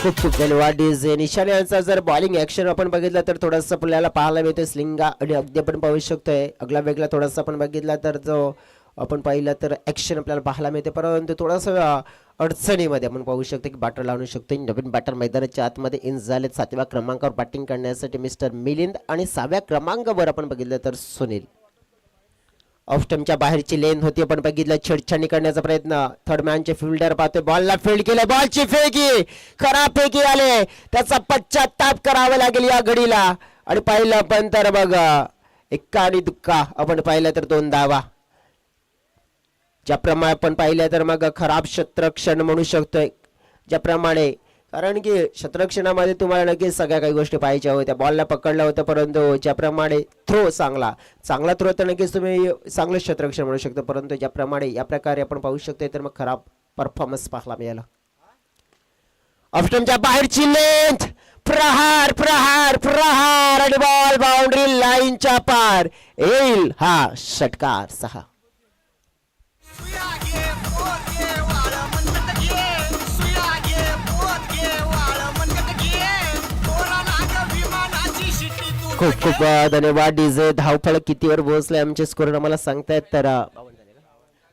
खूप खूप धन्यवाद डीजे. निशान यांचा जर बॉलिंग ऍक्शन आपण बघितलं तर थोडंसं आपल्याला पाहायला मिळते स्लिंगा आणि अगदी आपण पाहू शकतोय अगला वेगळा थोडासा आपण बघितला तर जो आपण पाहिलं तर ऍक्शन आपल्याला पाहायला मिळते, परंतु थोडंसं अडचणीमध्ये आपण पाहू शकतो की बॅटर लावू शकतो. नवीन बॅटर मैदानाच्या आतमध्ये इन झाले. 7व्या क्रमांकावर बॅटिंग करण्यासाठी मिस्टर मिलिंद आणि 6व्या क्रमांकावर आपण बघितलं तर सुनील. ऑफ स्टंपच्या बाहेरची लेन होती आपण बघितलं. छेडछाडी करण्याचा प्रयत्न थर्ड मॅनचे फिल्डर पाहतोय बॉलला फील्ड केले. बॉलची फेकी खराब फेकी आले, त्याचा पश्चाताप करावा लागेल या घडीला. आणि पाहिलं पण तर बघ एक्का आणि दुक्का आपण पाहिलं तर 2 धावा. ज्याप्रमाणे आपण पाहिलं तर मग खराब क्षेत्ररक्षण म्हणू शकतोय ज्याप्रमाणे, कारण की क्षेत्ररक्षणामध्ये तुम्हाला नक्कीच सगळ्या काही गोष्टी पाहिजे होत्या. बॉलला पकडलं होतं परंतु ज्याप्रमाणे थ्रो चांगला थ्रो तर नक्कीच तुम्ही चांगलं क्षेत्ररक्षण म्हणू शकता, परंतु ज्याप्रमाणे या प्रकारे आपण पाहू शकतो तर मग खराब परफॉर्मन्स पाहायला मिळाला. ऑफस्टमच्या बाहेरची लेंथ प्रहार प्रहार प्रहार आणि बॉल बाउंड्री लाईनच्या पार येईल हा षटकार 6. खूप खूप धन्यवाद डीजे. धावफळ कितीवर पोहोचले आमचे स्कोर आम्हाला सांगतायत तर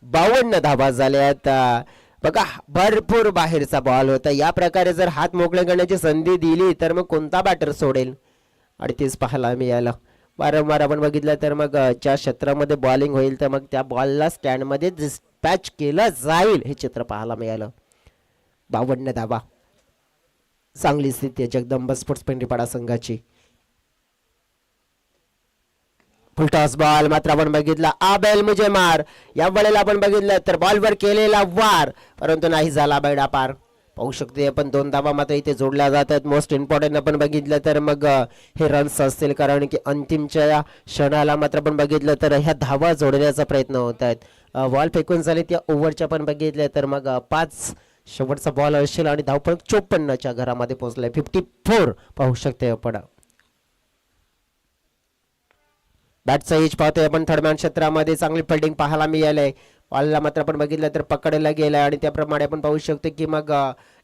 52 धावा झाल्यात. बघा भरपूर बाहेरचा बॉल होता. या प्रकारे जर हात मोकळे करण्याची संधी दिली तर मग कोणता बॅटर सोडेल आणि तेच पाहायला मिळालं. वारंवार आपण बघितलं तर मग ज्या क्षेत्रामध्ये बॉलिंग होईल तर मग त्या बॉलला स्टँडमध्ये डिस्पॅच केलं जाईल हे चित्र पाहायला मिळालं. 52 धावा चांगली स्थिती आहे जगदंबा स्पोर्ट्स पेंढरीपाडा संघाची. फुलटॉस बॉल मात्र आपण बघितला आबेल मुझे मार. या वेळेला आपण बघितलं तर बॉलवर केलेला वार परंतु नाही झाला बैडा पार. पाहू शकते आपण 2 धावा मात्र इथे जोडल्या जातात. मोस्ट इम्पॉर्टंट आपण बघितलं तर मग हे रन्स असतील, कारण की अंतिमच्या या क्षणाला मात्र आपण बघितलं तर ह्या धावा जोडण्याचा प्रयत्न होत आहेत. बॉल फेकून झाले त्या ओव्हरच्या पण बघितले तर मग 5 शेवटचा बॉल असेल आणि धावफलक 54च्या घरामध्ये पोहोचलाय. 54 पाहू शकते आपण. बॅटचा एज पाहतोय आपण थर्डमॅन क्षेत्रामध्ये चांगली फिल्डिंग पाहायला मिळाले. बॉलला मात्र आपण बघितलं तर पकडला गेला आणि त्याप्रमाणे आपण पाहू शकतो की मग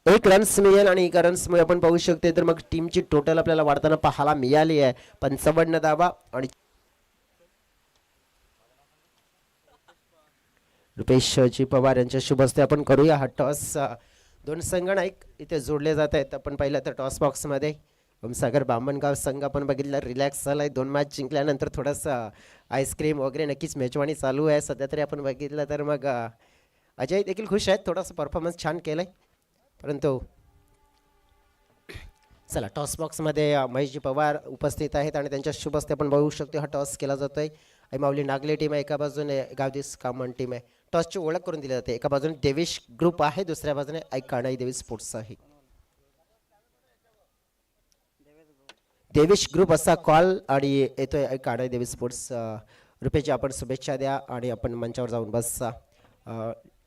1 रन्स मिळेल आणि 1 रन्समुळे आपण पाहू शकतो तर मग टीमची टोटल आपल्याला वाढताना पाहायला मिळाली आहे 55 धावा. आणि रुपेशजी पवार यांच्या शुभ हस्ते आपण करूया हा टॉस. 2 संगणक इथे जोडले जात आहेत. आपण पाहिलं तर टॉस बॉक्समध्ये ओमसागर बामणगाव संघ आपण बघितलं रिलॅक्स झालाय. 2 मॅच जिंकल्यानंतर थोडंसं आईस्क्रीम वगैरे नक्कीच मेजवानी चालू आहे सध्या तरी आपण बघितलं तर मग अजय देखील खुश आहेत. थोडासा परफॉर्मन्स छान केलाय परंतु चला टॉस बॉक्समध्ये महेशजी पवार उपस्थित आहेत आणि त्यांच्या शुभ हस्ते आपण बघू शकतो हा टॉस केला जातोय. माऊली नागले टीम आहे एका बाजूने, गावदेस कामन टीम आहे. टॉसची ओळख करून दिली जाते. एका बाजूने देवेश ग्रुप आहे, दुसऱ्या बाजूने काणाई देवी स्पोर्ट्स आहे. देवेश ग्रुप असा कॉल आणि येतोय काणाई देवी स्पोर्ट्स. रुपेशजी आपण शुभेच्छा द्या आणि आपण मंचावर जाऊन बसा.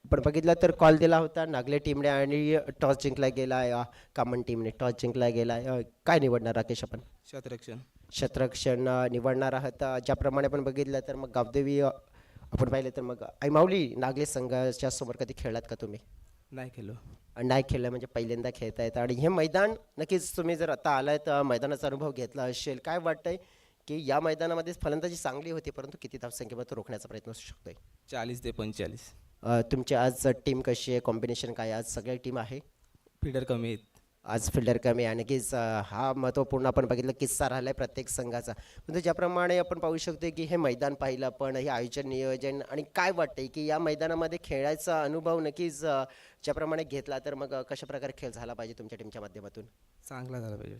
आपण बघितलं तर कॉल दिला होता नागले टीमने आणि टॉस जिंकला गेला कामन टीमने टॉस जिंकला गेला काय निवडणार राकेश आपण शतरक्षण क्षेत्ररक्षण निवडणार आहात ज्याप्रमाणे आपण बघितलं तर मग गावदेवी आपण पाहिलं तर मग ऐमावली नागले संघाच्या समोर कधी खेळलात का तुम्ही नाही खेळलो. नाही खेळलं म्हणजे पहिल्यांदा खेळता येतं आणि हे मैदान नक्कीच तुम्ही जर आता आलाय तर मैदानाचा अनुभव घेतला असेल काय वाटतंय की या मैदानामध्ये फलंदाजी चांगली होती परंतु किती धावसंख्येमध्ये रोखण्याचा प्रयत्न असू शकतोय 40 ते 45. तुमची आज टीम कशी आहे कॉम्बिनेशन काय आज सगळ्या टीम आहे फिडर कमी आहेत. आज फिल्डर कमी आहे आणखीच हा महत्त्वपूर्ण आपण बघितलं किस्सा राहिला आहे प्रत्येक संघाचा म्हणजे ज्याप्रमाणे आपण पाहू शकतो की हे मैदान पाहिलं पण हे आयोजन नियोजन आणि काय वाटतंय की या मैदानामध्ये खेळायचा अनुभव नक्कीच ज्याप्रमाणे घेतला तर मग कशा प्रकारे खेळ झाला पाहिजे तुमच्या टीमच्या माध्यमातून चांगला झाला पाहिजे.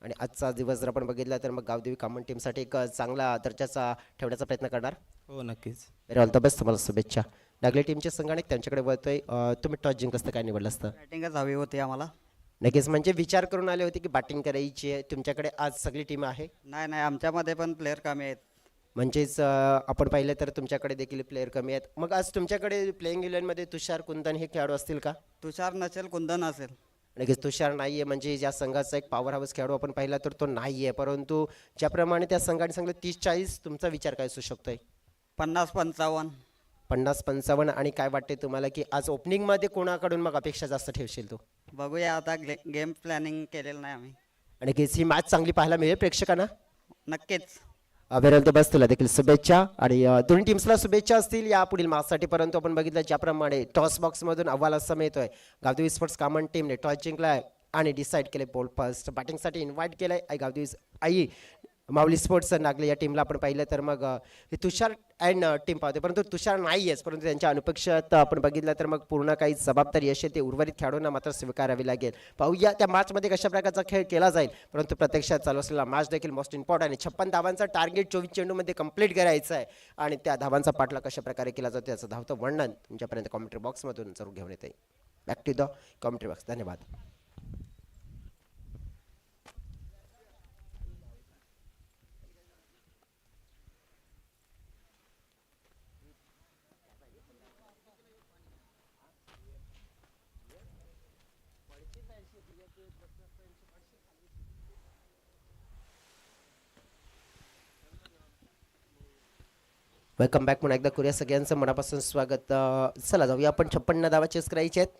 आणि आजचा दिवस जर आपण बघितला तर मग गावदेवी कामन टीमसाठी एक चांगला दर्जाचा ठेवण्याचा प्रयत्न करणार हो नक्कीच. वेरी ऑल द बेस्ट तुम्हाला शुभेच्छा नागले टीमचे संघाने त्यांच्याकडे वळतोय तुम्ही टॉस जिंकलं असतं काय निवडलं असतं बॅटिंगच हवी होती आम्हाला. नक्कीच म्हणजे विचार करून आले होते की बॅटिंग करायची आहे तुमच्याकडे आज सगळी टीम आहे नाही आमच्यामध्ये पण प्लेअर कमी आहेत. म्हणजेच आपण पाहिलं तर तुमच्याकडे देखील प्लेअर कमी आहेत मग आज तुमच्याकडे प्लेइंग इलेव्हनमध्ये तुषार कुंदन हे खेळाडू असतील का तुषार नसेल कुंदन असेल. नक्कीच तुषार नाही आहे म्हणजे ज्या संघाचा एक पॉवर हाऊस खेळाडू आपण पाहिला तर तो नाही आहे परंतु ज्याप्रमाणे त्या संघाने सांगितलं 30-40 तुमचा विचार काय असू शकतोय 50-55. 50-55 आणि काय वाटते तुम्हाला की आज ओपनिंगमध्ये कोणाकडून मग अपेक्षा जास्त ठेवशील तू बघूया आता गेम प्लॅनिंग केलेलं नाही आम्ही. आणि ही मॅच चांगली पाहायला मिळेल प्रेक्षकांना नक्कीच. वेरी ऑल द बेस्ट तुला देखील शुभेच्छा आणि दोन्ही टीम्सला शुभेच्छा असतील या पुढील मॅचसाठी परंतु आपण बघितलं ज्याप्रमाणे टॉस बॉक्समधून अहवाल असा मिळतोय गावदेवी स्पोर्ट्स कामन टीमने टॉस जिंकलाय आणि डिसाईड केले बॉल फर्स्ट बॅटिंगसाठी इन्व्हाइट केलंय आई गावदेवी आई माऊली स्पोर्ट्स नागले या टीमला आपण पाहिलं तर मग हे तुषार अँड टीम पाहते परंतु तुषार नाही आहेच परंतु त्यांच्या अनुपेक्षित आपण बघितलं तर मग पूर्ण काही जबाबदारी असेल ते उर्वरित खेळाडूंना मात्र स्वीकारावी लागेल पाहूया त्या मॅचमध्ये कशा प्रकारचा खेळ केला जाईल परंतु प्रत्यक्षात चालू असलेला मॅच देखील मोस्ट इम्पॉर्टंट आहे 56 धावांचा टार्गेट 24 चेंडूमध्ये कंप्लीट करायचं आहे आणि त्या धावांचा पाठला कशा प्रकारे केला जातो याचं धावतं वर्णन तुमच्यापर्यंत कॉमेंट्री बॉक्समधून जरूर घेऊन येते back to the commentary box धन्यवाद वेलकम बॅक पुन्हा एकदा करूया सगळ्यांचं मनापासून स्वागत चला जाऊया आपण 56 धावा चेस करायचे आहेत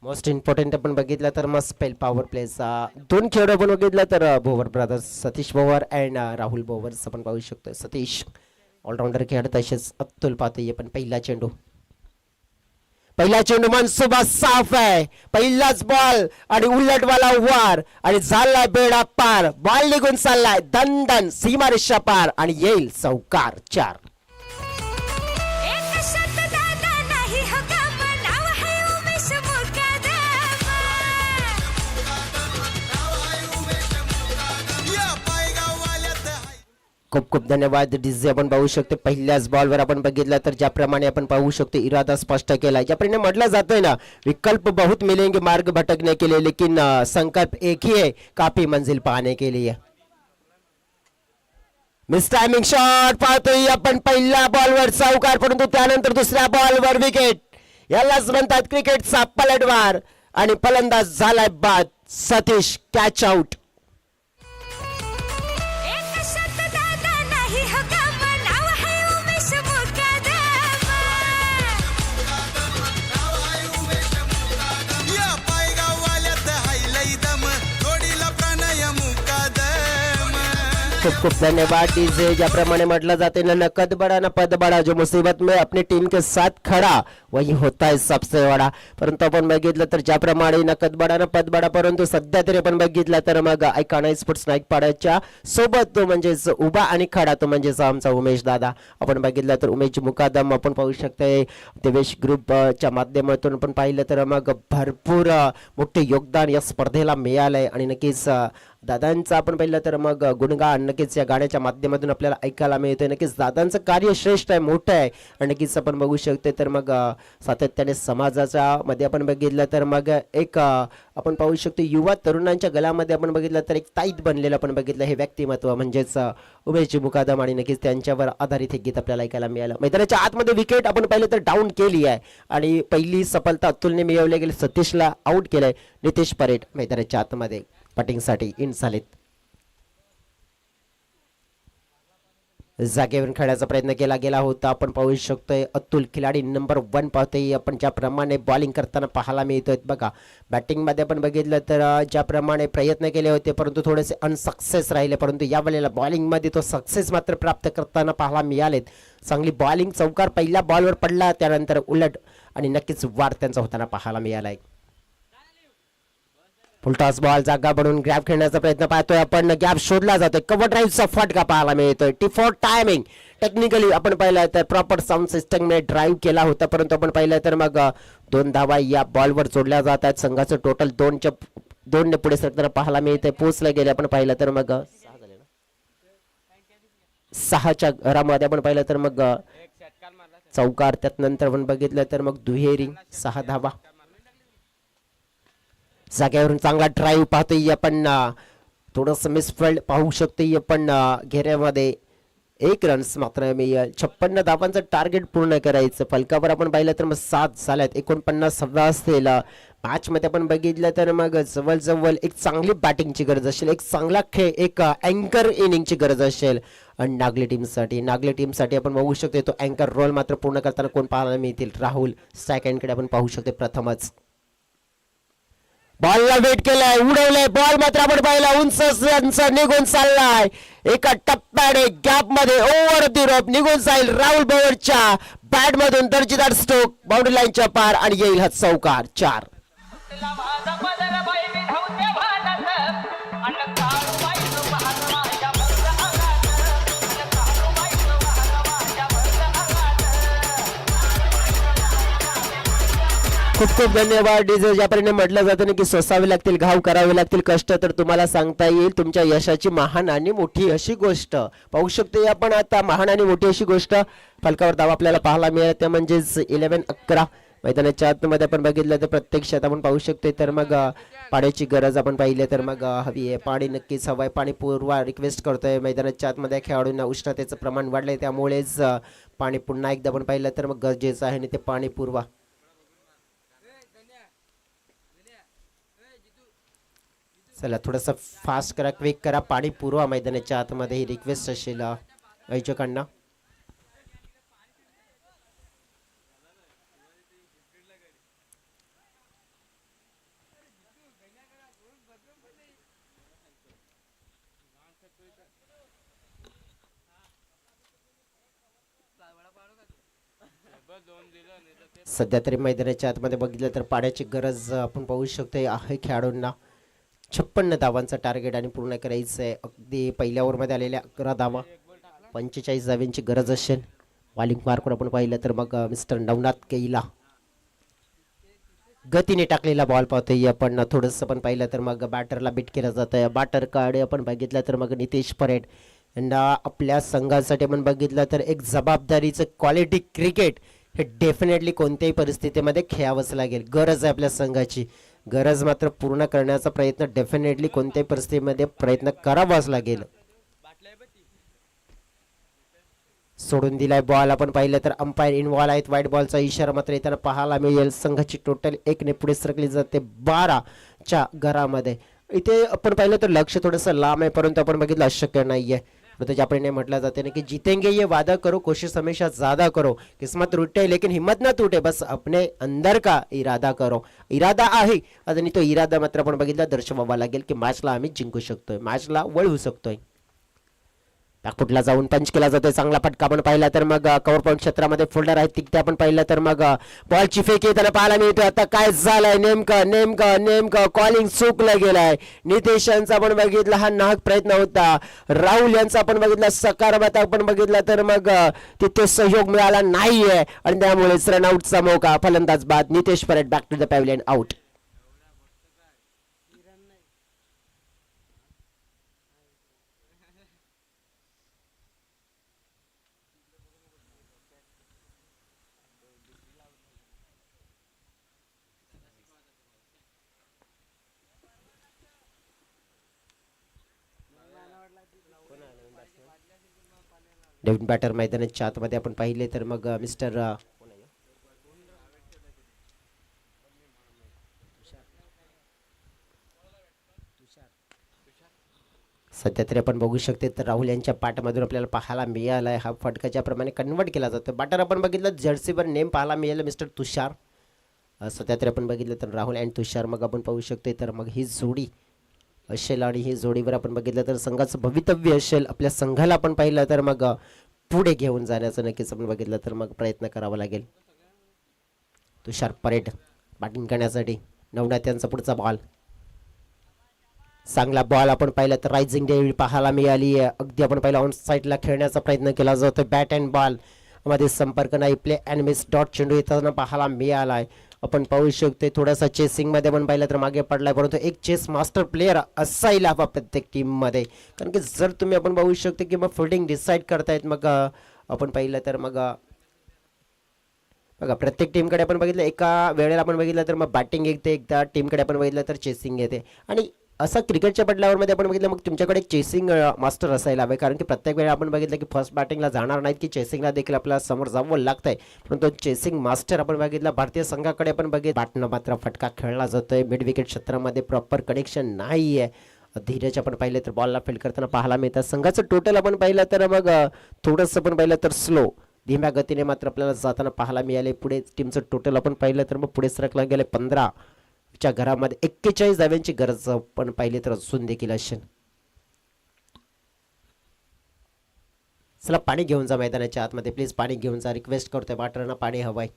मोस्ट इम्पॉर्टंट आपण बघितलं तर मग स्पेल पॉवर प्लेचा दोन खेळाडू आपण बघितलं तर भोवर ब्रदर्स सतीश भोवर अँड राहुल भोवर्स आपण पाहू शकतो सतीश ऑलराऊंडर खेळ तसेच अतुल पाहतोय पण पहिला चेंडू मनसुबा साफ आहे पहिलाच बॉल आणि उलटवाला वार आणि झालाय बेडा पार बॉल निघून चाललाय दंडन सीमारेषा पार आणि येईल चौकार 4 एक शब्द दादा नाही हो काम नाव है उमेश मुकादम या पायगाववाल्यात हाय. खूप खूप धन्यवाद डीजे आपण पाहू शकतो पहिल्याच बॉलवर आपण बघितलं तर ज्याप्रमाणे आपण पाहू शकतो इरादा स्पष्ट केला ज्याप्रमाणे म्हटलं जातंय ना विकल्प बहुत मिलेंगे मार्ग भटकने के लिए लेकिन संकल्प एक ही है काफी मंजिल पाने के लिए मिस टायमिंग शॉट पाहतोय आपण पहिल्या बॉलवर चौकार परंतु त्यानंतर दुसऱ्या बॉलवर विकेट यालाच म्हणतात क्रिकेटचा पलटवार आणि फलंदाज झालाय बाद सतीश कॅच आउट एक शब्द दादा नाही हो काम नाव है उमेश मुकादम या पायगाववाल्यात हाय लय दम जोडीला प्रणय मुकादम. खूप खूप धन्यवाद डीजे ज्याप्रमाणे म्हटलं जाते ना नकद बड़ा ना पद बड़ा जो मुसीबत में अपनी टीम के साथ खड़ा वही होता है सबसे बड़ा परंतु आपण बघितलं तर ज्याप्रमाणे नकद बड़ा ना पद बड़ा परंतु सध्या तरी आपण बघितलं तर मग ऐकाणा स्पोर्ट्स नाईक पाड्याच्या सोबत तो म्हणजेच उभा आणि खडा तो म्हणजेच आमचा उमेश दादा आपण बघितलं तर उमेश मुकादम आपण पाहू शकतोय देवेश ग्रुपच्या माध्यमातून आपण पाहिलं तर मग भरपूर मोठे योगदान या स्पर्धेला मिळालंय आणि नक्कीच दादांचं आपण पाहिलं तर मग गुणगान नक्कीच या गाण्याच्या माध्यमातून आपल्याला ऐकायला मिळतंय नक्कीच दादांचं कार्य श्रेष्ठ आहे मोठं आहे आणि नक्कीच आपण बघू शकतो तर मग सातत्याने समाजाच्या मध्ये आपण बघितलं तर मग एक आपण पाहू शकतो युवा तरुणांच्या गलामध्ये आपण बघितलं तर एक ताईत बनलेलं आपण बघितलं हे व्यक्तिमत्व म्हणजेच उमेशजी मुकादम आणि नक्कीच त्यांच्यावर आधारित हे गीत आपल्याला ऐकायला मिळालं. मैदानाच्या आतमध्ये विकेट आपण पाहिलं तर डाऊन केली आहे आणि पहिली सफलता अतुलने मिळवली गेली. सतीशला आउट केलंय. नितेश परेड मैदानाच्या आतमध्ये बॅटिंगसाठी इन झालेत. जागेवरून खेळण्याचा प्रयत्न केला गेला होता. आपण पाहू शकतोय अतुल खिलाडी नंबर 1 पाहतोय आपण ज्याप्रमाणे बॉलिंग करताना पाहायला मिळतोय बघा. बॅटिंगमध्ये आपण बघितलं तर ज्याप्रमाणे प्रयत्न केले होते परंतु थोडेसे अनसक्सेस राहिले परंतु यावेळेला बॉलिंगमध्ये तो सक्सेस मात्र प्राप्त करताना पाहायला मिळालेत. चांगली बॉलिंग चौकार पहिल्या बॉलवर पडला त्यानंतर उलट आणि नक्कीच वार त्यांचा होताना पाहायला मिळालाय. फुलटॉस बॉल जागा बनवून गॅप खेळण्याचा प्रयत्न पाहतोय आपण. गॅप शोधला जातोय. कव्हर ड्राईव्हचा फटका पाहायला मिळतोय. टी4 टायमिंग टेक्निकली आपण पाहिलं तर प्रॉपर साऊंड सिस्टमने ड्राईव्ह केला होता परंतु आपण पाहिलं तर मग 2 धावा या बॉलवर जोडल्या जात आहेत. संघाचं टोटल 2 पुढे सरकताना पाहायला मिळतंय. पोचला गेले आपण पाहिलं तर मग 6च्या घरामध्ये आपण पाहिलं तर मग चौकार त्यात नंतर आपण बघितलं तर मग दुहेरी 6 धावा. जागेवरून चांगला ड्राईव्ह पाहतोय आपण. थोडस मिसफिल्ड पाहू शकतोय आपण. घेऱ्यामध्ये 1 रन्स मात्र मिळेल. 56 धावांचं टार्गेट पूर्ण करायचं. फलकावर आपण पाहिलं तर मग 7 झाल्यात. 49 हवा असतील. मॅच मध्ये आपण बघितलं तर मग जवळजवळ एक चांगली बॅटिंगची गरज असेल. एक चांगला खेळ एक अँकर इनिंगची गरज असेल आणि नागली टीमसाठी आपण बघू शकतो तो अँकर रोल मात्र पूर्ण करताना कोण पाहायला मिळतील. राहुल स्ट्राईक एंडकडे आपण पाहू शकतो. प्रथमच बॉलला वेट केलाय. उडवलाय बॉल मात्र आपण पाहिला उंच निघून चाललाय. एका टप्प्याने गॅप मध्ये ओव्हर द रोप निघून जाईल राहुल भवरच्या बॅट मधून. दर्जेदार स्ट्रोक बाउंड्री लाईनच्या पार आणि येईल हा चौकार. 4 खूप खूप धन्यवाद डीजे. ज्याप्रमाणे म्हटलं जातं ना की सोसावे लागतील घाव करावे लागतील कष्ट तर तुम्हाला सांगता येईल तुमच्या यशाची महान आणि मोठी अशी गोष्ट पाहू शकतो आपण. आता महान आणि मोठी अशी गोष्ट फलकावर धावा आपल्याला पाहायला मिळाला त्या म्हणजेच 11-11. मैदानाच्या आतमध्ये आपण बघितलं तर प्रत्यक्षात आपण पाहू शकतो तर मग पाण्याची गरज आपण पाहिली तर मग हवी आहे. पाणी नक्कीच हवंय. पाणी पुरवा रिक्वेस्ट करतोय. मैदानाच्या आतमध्ये खेळाडूंना उष्णतेचं प्रमाण वाढलंय त्यामुळेच पाणी पुन्हा एकदा आपण पाहिलं तर मग गरजेचं आहे आणि ते पाणी पुरवा. चला थोडंसं फास्ट करा क्विक करा पाणी पुरवा मैदानाच्या आतमध्ये ही रिक्वेस्ट असेल आयोजकांना. सध्या तरी मैदानाच्या आतमध्ये बघितलं तर पाण्याची गरज आपण पाहू शकतो आहे खेळाडूंना. 56 धावांचा टार्गेट आणि पूर्ण करायचं आहे. अगदी पहिल्या ओव्हरमध्ये आलेल्या 11 धावा 45 धाव्यांची गरज असेल. बॉलिंग मार्कवर आपण पाहिलं तर मग मिस्टर नवनाथ कैला गतीने टाकलेला बॉल पाहतोय आपण. थोडंसं पण पाहिलं तर मग बॅटरला बीट केलं जातं. बॅटरकडे आपण बघितलं तर मग नितेश परेड यांना आपल्या संघासाठी आपण बघितलं तर एक जबाबदारीचं क्वालिटी क्रिकेट हे डेफिनेटली कोणत्याही परिस्थितीमध्ये खेळावंच लागेल. गरज आहे आपल्या संघाची. गरज मात्र पूर्ण करण्याचा प्रयत्न डेफिनेटली कोणत्याही परिस्थितीमध्ये प्रयत्न करावाच लागेल. सोडून दिलाय बॉल आपण पाहिलं तर अंपायर इन्व्हॉल्व आहेत. व्हाईट बॉलचा इशारा मात्र येताना पाहायला मिळेल. संघाची टोटल 1 ने पुढे सरकली जाते 12च्या घरामध्ये. इथे आपण पाहिलं तर लक्ष थोडंसं लांब आहे परंतु आपण बघितलं अशक्य नाहीये. ज्याप्रमाणे म्हटलं जाते ना कि जीतेंगे ये वादा करो कोशिश हमेशा ज्यादा करो. किस्मत रूटे लेकिन हिम्मत ना टूटे बस अपने अंदर का इरादा करो. इरादा आहे आणि तो इरादा मात्र आपण बघितला दर्शवावा लागेल की मॅचला आम्ही जिंकू शकतोय मॅचला वळवू शकतोय. बॅकफुटला जाऊन पंच केला जातोय. चांगला फटका आपण पाहिला तर मग कव्हर पॉईंट क्षेत्रामध्ये फोल्डर आहेत तिथे आपण पाहिलं तर मग बॉलची फेक येताना पाहायला मिळतोय. आता काय झालंय नेमकं कॉलिंग चुकलं गेलाय. नितेश यांचा आपण बघितला हा नाहक प्रयत्न होता. राहुल यांचा आपण बघितला सकारात्मक आपण बघितला तर मग तिथे सहयोग मिळाला नाहीये आणि त्यामुळेच रनआउटचा मौका. फलंदाज बाद. Nitesh Parade back to the pavilion out. नवीन बॅटर मैदानाच्या आतमध्ये आपण पाहिले तर मग मिस्टर सध्या तरी आपण बघू शकते तर राहुल यांच्या पाठमधून आपल्याला पाहायला मिळाला आहे. हा फटकाच्या प्रमाणे कन्वर्ट केला जातो. बॅटर आपण बघितलं जर्सीवर नेम पाहायला मिळालं मिस्टर तुषार. सध्या तरी आपण बघितलं तर राहुल अँड तुषार मग आपण पाहू शकते तर मग ही जोडी असेल आणि ही जोडीवर आपण बघितलं तर संघाचं भवितव्य असेल. आपल्या संघाला आपण पाहिलं तर मग पुढे घेऊन जाण्याचं नक्कीच आपण बघितलं तर मग प्रयत्न करावा लागेल. तुषार परेड बॅटिंग करण्यासाठी. नवनाथ यांचा पुढचा बॉल. चांगला बॉल आपण पाहिलं तर रायझिंग डेव्हिड पाहायला मिळाली आहे. अगदी आपण पाहिलं ऑन साईडला खेळण्याचा प्रयत्न केला जातो. बॅट अँड बॉल मध्ये संपर्क नाही. प्ले अँड मिस डॉट चेंडू येताना पाहायला मिळाला आहे. आपण पाहू शकतो थोडासा चेसिंगमध्ये पण पाहिलं तर मागे पडलाय. परंतु एक चेस मास्टर प्लेअर असायला हवा प्रत्येक टीममध्ये. कारण की जर तुम्ही आपण पाहू शकतो की मग फिल्डिंग डिसाईड करतायत मग आपण पाहिलं तर मग बघा प्रत्येक टीमकडे आपण बघितलं एका वेळेला आपण बघितलं तर मग बॅटिंग येते. एकदा टीमकडे आपण बघितलं तर चेसिंग येते. आणि असं क्रिकेटच्या पडल्यावर मध्ये आपण बघितलं मग तुमच्याकडे एक चेसिंग मास्टर असायला हवे. कारण की प्रत्येक वेळा आपण बघितलं की फर्स्ट बॅटिंगला जाणार नाहीत की चेसिंगला देखील आपल्याला समोर जावं लागतंय. परंतु चेसिंग मास्टर आपण बघितलं भारतीय संघाकडे आपण बघितलं. बॅटनं मात्र फटका खेळला जातोय. मिड विकेट क्षेत्रामध्ये प्रॉपर कनेक्शन नाही आहे. धीरज आपण पाहिलं तर बॉलला फील्ड करताना पाहायला मिळतात. संघाचं टोटल आपण पाहिलं तर मग थोडंसं आपण पाहिलं तर स्लो धीम्या गतीने मात्र आपल्याला जाताना पाहायला मिळाले. पुढे टीमचं टोटल आपण पाहिलं तर मग पुढे सरकला गेले 15 च्या घरामध्ये 41 धाव्यांची गरज आपण पाहिली तर अजून देखील असेल. चला पाणी घेऊन जा मैदानाच्या आतमध्ये प्लीज. पाणी घेऊन जा. रिक्वेस्ट करतोय बॅटरना पाणी हवंय.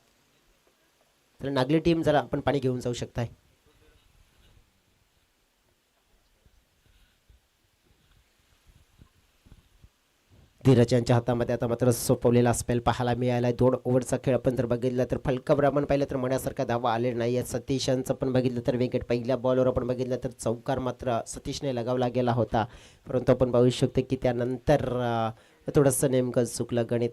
तर नागली टीम जरा आपण पाणी घेऊन जाऊ शकताय. धीरज यांच्या हातामध्ये आता मात्र सोपवलेला स्पेल पाहायला मिळाला. 2 ओव्हरचा खेळ आपण जर बघितला तर फलकावर आपण पाहिलं तर मनासारखा धावा आले नाही आहेत. सतीश यांचं पण बघितलं तर विकेट. पहिल्या बॉलवर आपण बघितलं तर चौकार मात्र सतीशने लगावला गेला होता. परंतु आपण पाहू शकतो की त्यानंतर थोडंसं नेमकं चुकलं गणित.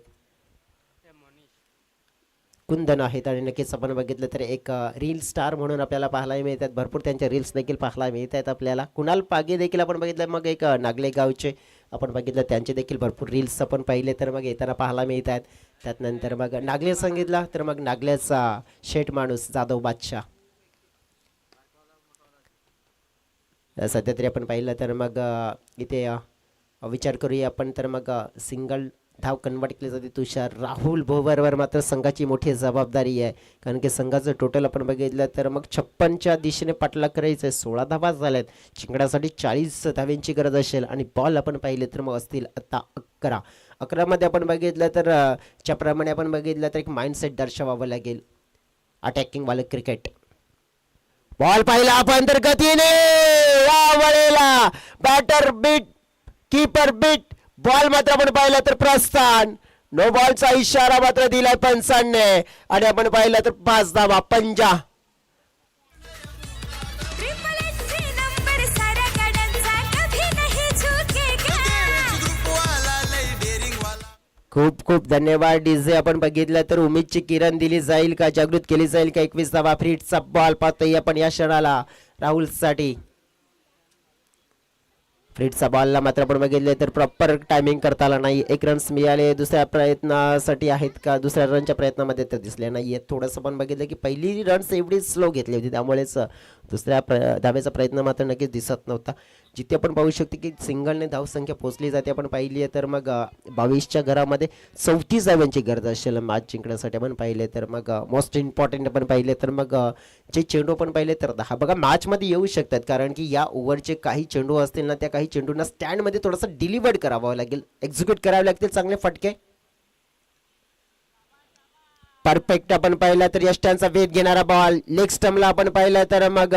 कुंदन आहेत आणि नक्कीच आपण बघितलं तर एक रील स्टार म्हणून आपल्याला पाहायला मिळतात. भरपूर त्यांच्या रील्स देखील पाहायला मिळत आहेत आपल्याला. कुणाल पागे देखील आपण बघितलं मग एक नागले गावचे आपण बघितलं त्यांचे देखील भरपूर रील्स आपण पाहिले तर मग येताना पाहायला मिळत आहेत. त्यानंतर मग नागले सांगितलं तर मग नागल्याचा शेठ माणूस जाधव बादशाह. सध्या तरी आपण पाहिलं तर मग इथे विचार करूया आपण तर मग सिंगल धाव कन्वर्ट केली जाते. तुषार राहुल भोवरवर मात्र संघाची मोठी जबाबदारी आहे. कारण की संघाचं टोटल आपण बघितलं तर मग 56च्या दिशेने पाठलाग करायचं आहे. 16 धावा झाल्यात. चिंगडासाठी 40 धाव्यांची गरज असेल आणि बॉल आपण पाहिले तर मग असतील आता 11 मध्ये आपण बघितलं तर ज्याप्रमाणे आपण बघितलं तर एक माइंडसेट दर्शवावं लागेल. अटॅकिंग वाले क्रिकेट. बॉल पाहिला आपण तर गतीने या वेळेला batter beat keeper beat. Ball मात्र आपण पाहिलं तर प्रस्थान. नो बॉलचा इशारा मात्र दिलाय पंचांनी आणि आपण पाहिलं तर 5 धावा. पंजा ट्रिपल एच नंबर सारा गाड्यांचा कभी नहीं झुकेगा. ग्रुपवाला लय डेअरिंगवाला. खूप खूप धन्यवाद डीजे. आपण बघितलं तर उमेदची किरण दिली जाईल का जागृत केली जाईल का. 21 धावा. फ्रीटचा बॉल पाहतोय आपण या क्षणाला राहुलसाठी. फ्रीटचा बॉलला मात्र आपण बघितले तर प्रॉपर टायमिंग करता आला नाही. 1 रन्स मिळाले. दुसऱ्या प्रयत्नासाठी आहेत का दुसऱ्या रनच्या प्रयत्नामध्ये तर दिसले नाही आहेत. थोडंसं पण बघितलं की पहिली रन्स एवढी स्लो घेतली होती त्यामुळेच दुसऱ्या धावेचा प्रयत्न मात्र नक्कीच दिसत नव्हता. जिथे आपण पाहू शकतो की सिंगलने धावसंख्या पोहोचली जाते आपण पाहिली आहे तर मग 22च्या घरामध्ये 34 धाव्यांची गरज असेल मॅच जिंकण्यासाठी आपण पाहिले तर मग मोस्ट इम्पॉर्टंट आपण पाहिले तर मग जे चेंडू आपण पाहिले तर 10 बघा मॅचमध्ये येऊ शकतात. कारण की या ओव्हरचे काही चेंडू असतील ना त्या काही चेंडूंना स्टँडमध्ये थोडंसं डिलिव्हर्ड करावं लागेल. एक्झिक्यूट करावे लागतील चांगले फटके. परफेक्ट आपण पाहिलं तर यष्टांचा वेध घेणारा बॉल. लेग स्टम्पला आपण पाहिलं तर मग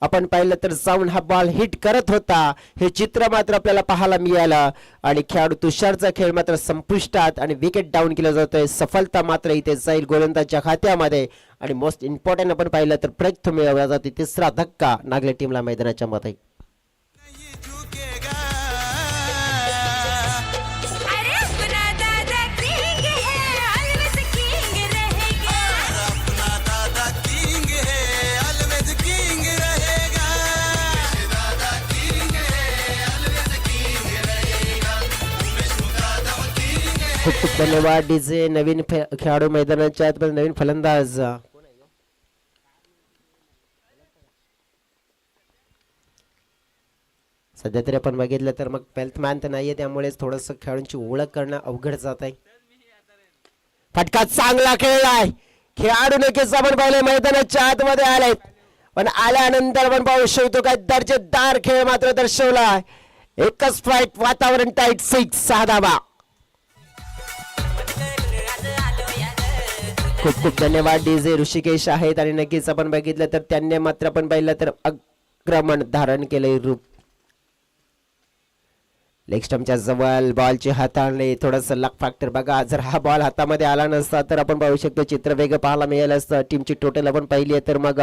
आपण पाहिलं तर जाऊन हा बॉल हिट करत होता. हे चित्र मात्र आपल्याला पाहायला मिळालं आणि खेळाडू तुषारचा खेळ मात्र संपुष्टात आणि विकेट डाऊन केलं जातोय. सफलता मात्र इथे जाईल गोलंदाजच्या खात्यामध्ये आणि मोस्ट इम्पॉर्टंट आपण पाहिलं तर प्रयत्न मिळवला जाते. 3रा धक्का नागले टीमला मैदानाच्या मध्ये. नहीं झुकेगा. अरे अपना दादा किंग है ऑलवेज किंग रहेगा. अपना दादा किंग है ऑलवेज किंग रहेगा. दादा किंग है ऑलवेज किंग रहेगा. उमेश दादा किंग धन्यवाद डीजे. नवीन खेळाडू मैदानाच्या आत, नवीन फलंदाज सध्या तरी आपण बघितलं तर मग पेल्थमॅन तर नाहीये, त्यामुळेच थोडस खेळाडूंची ओळख करणं अवघड जात आहे. फटका चांगला खेळलाय, खेळाडू नक्कीच आपण पाहिले मैदानाच्या आतमध्ये आलेत, पण आल्यानंतर आपण पाहू शकतो काय दर्जेदार खेळ मात्र दर्शवलाय. एकच फाईट, वातावरण टाईट, 6 धावा. खूप खूप धन्यवाद डीजे. ऋषिकेश आहेत आणि नक्कीच आपण बघितलं तर त्यांनी मात्र आपण पाहिलं तर आक्रमण धारण केलंय रूप. लेग स्टंपच्या जवळ बॉलची हाताळणे, थोडंसं लक फॅक्टर बघा. जर हा बॉल हातामध्ये आला नसता तर आपण पाहू शकतो चित्र वेगळं पाहायला मिळालं असतं. टीमची टोटल आपण पाहिली आहे तर मग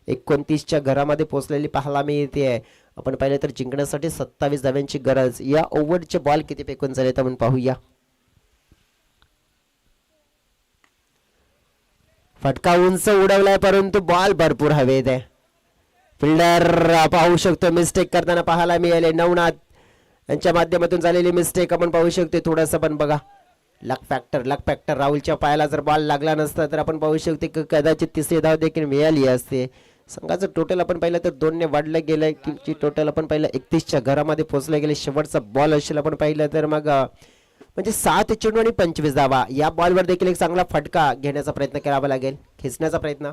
29च्या घरामध्ये पोहोचलेली पाहायला मिळते. आपण पाहिलं तर जिंकण्यासाठी 27 धाव्यांची गरज. या ओव्हरचे बॉल किती फेकून झाले तर आपण पाहूया. फटका उंच उडवलाय परंतु बॉल भरपूर हवेत आहे. फिल्डर पाहू शकतो मिस्टेक करताना पाहायला मिळाले. नवनाथ यांच्या माध्यमातून झालेली मिस्टेक आपण पाहू शकतो. थोडंसं पण बघा लक फॅक्टर राहुलच्या पायाला जर बॉल लागला नसता तर आपण पाहू शकतो की कदाचित तिसरी धाव देखील मिळाली असते. संघाचं टोटल आपण पाहिलं तर 2 ने वाढलं गेलंय. की टोटल आपण पाहिलं 31च्या घरामध्ये पोहोचले गेले. शेवटचा बॉल असेल आपण पाहिलं तर मग म्हणजे 7 चेंडू आणि 25 धावा. या बॉलवर देखील एक चांगला फटका घेण्याचा प्रयत्न करावा लागेल, खेचण्याचा प्रयत्न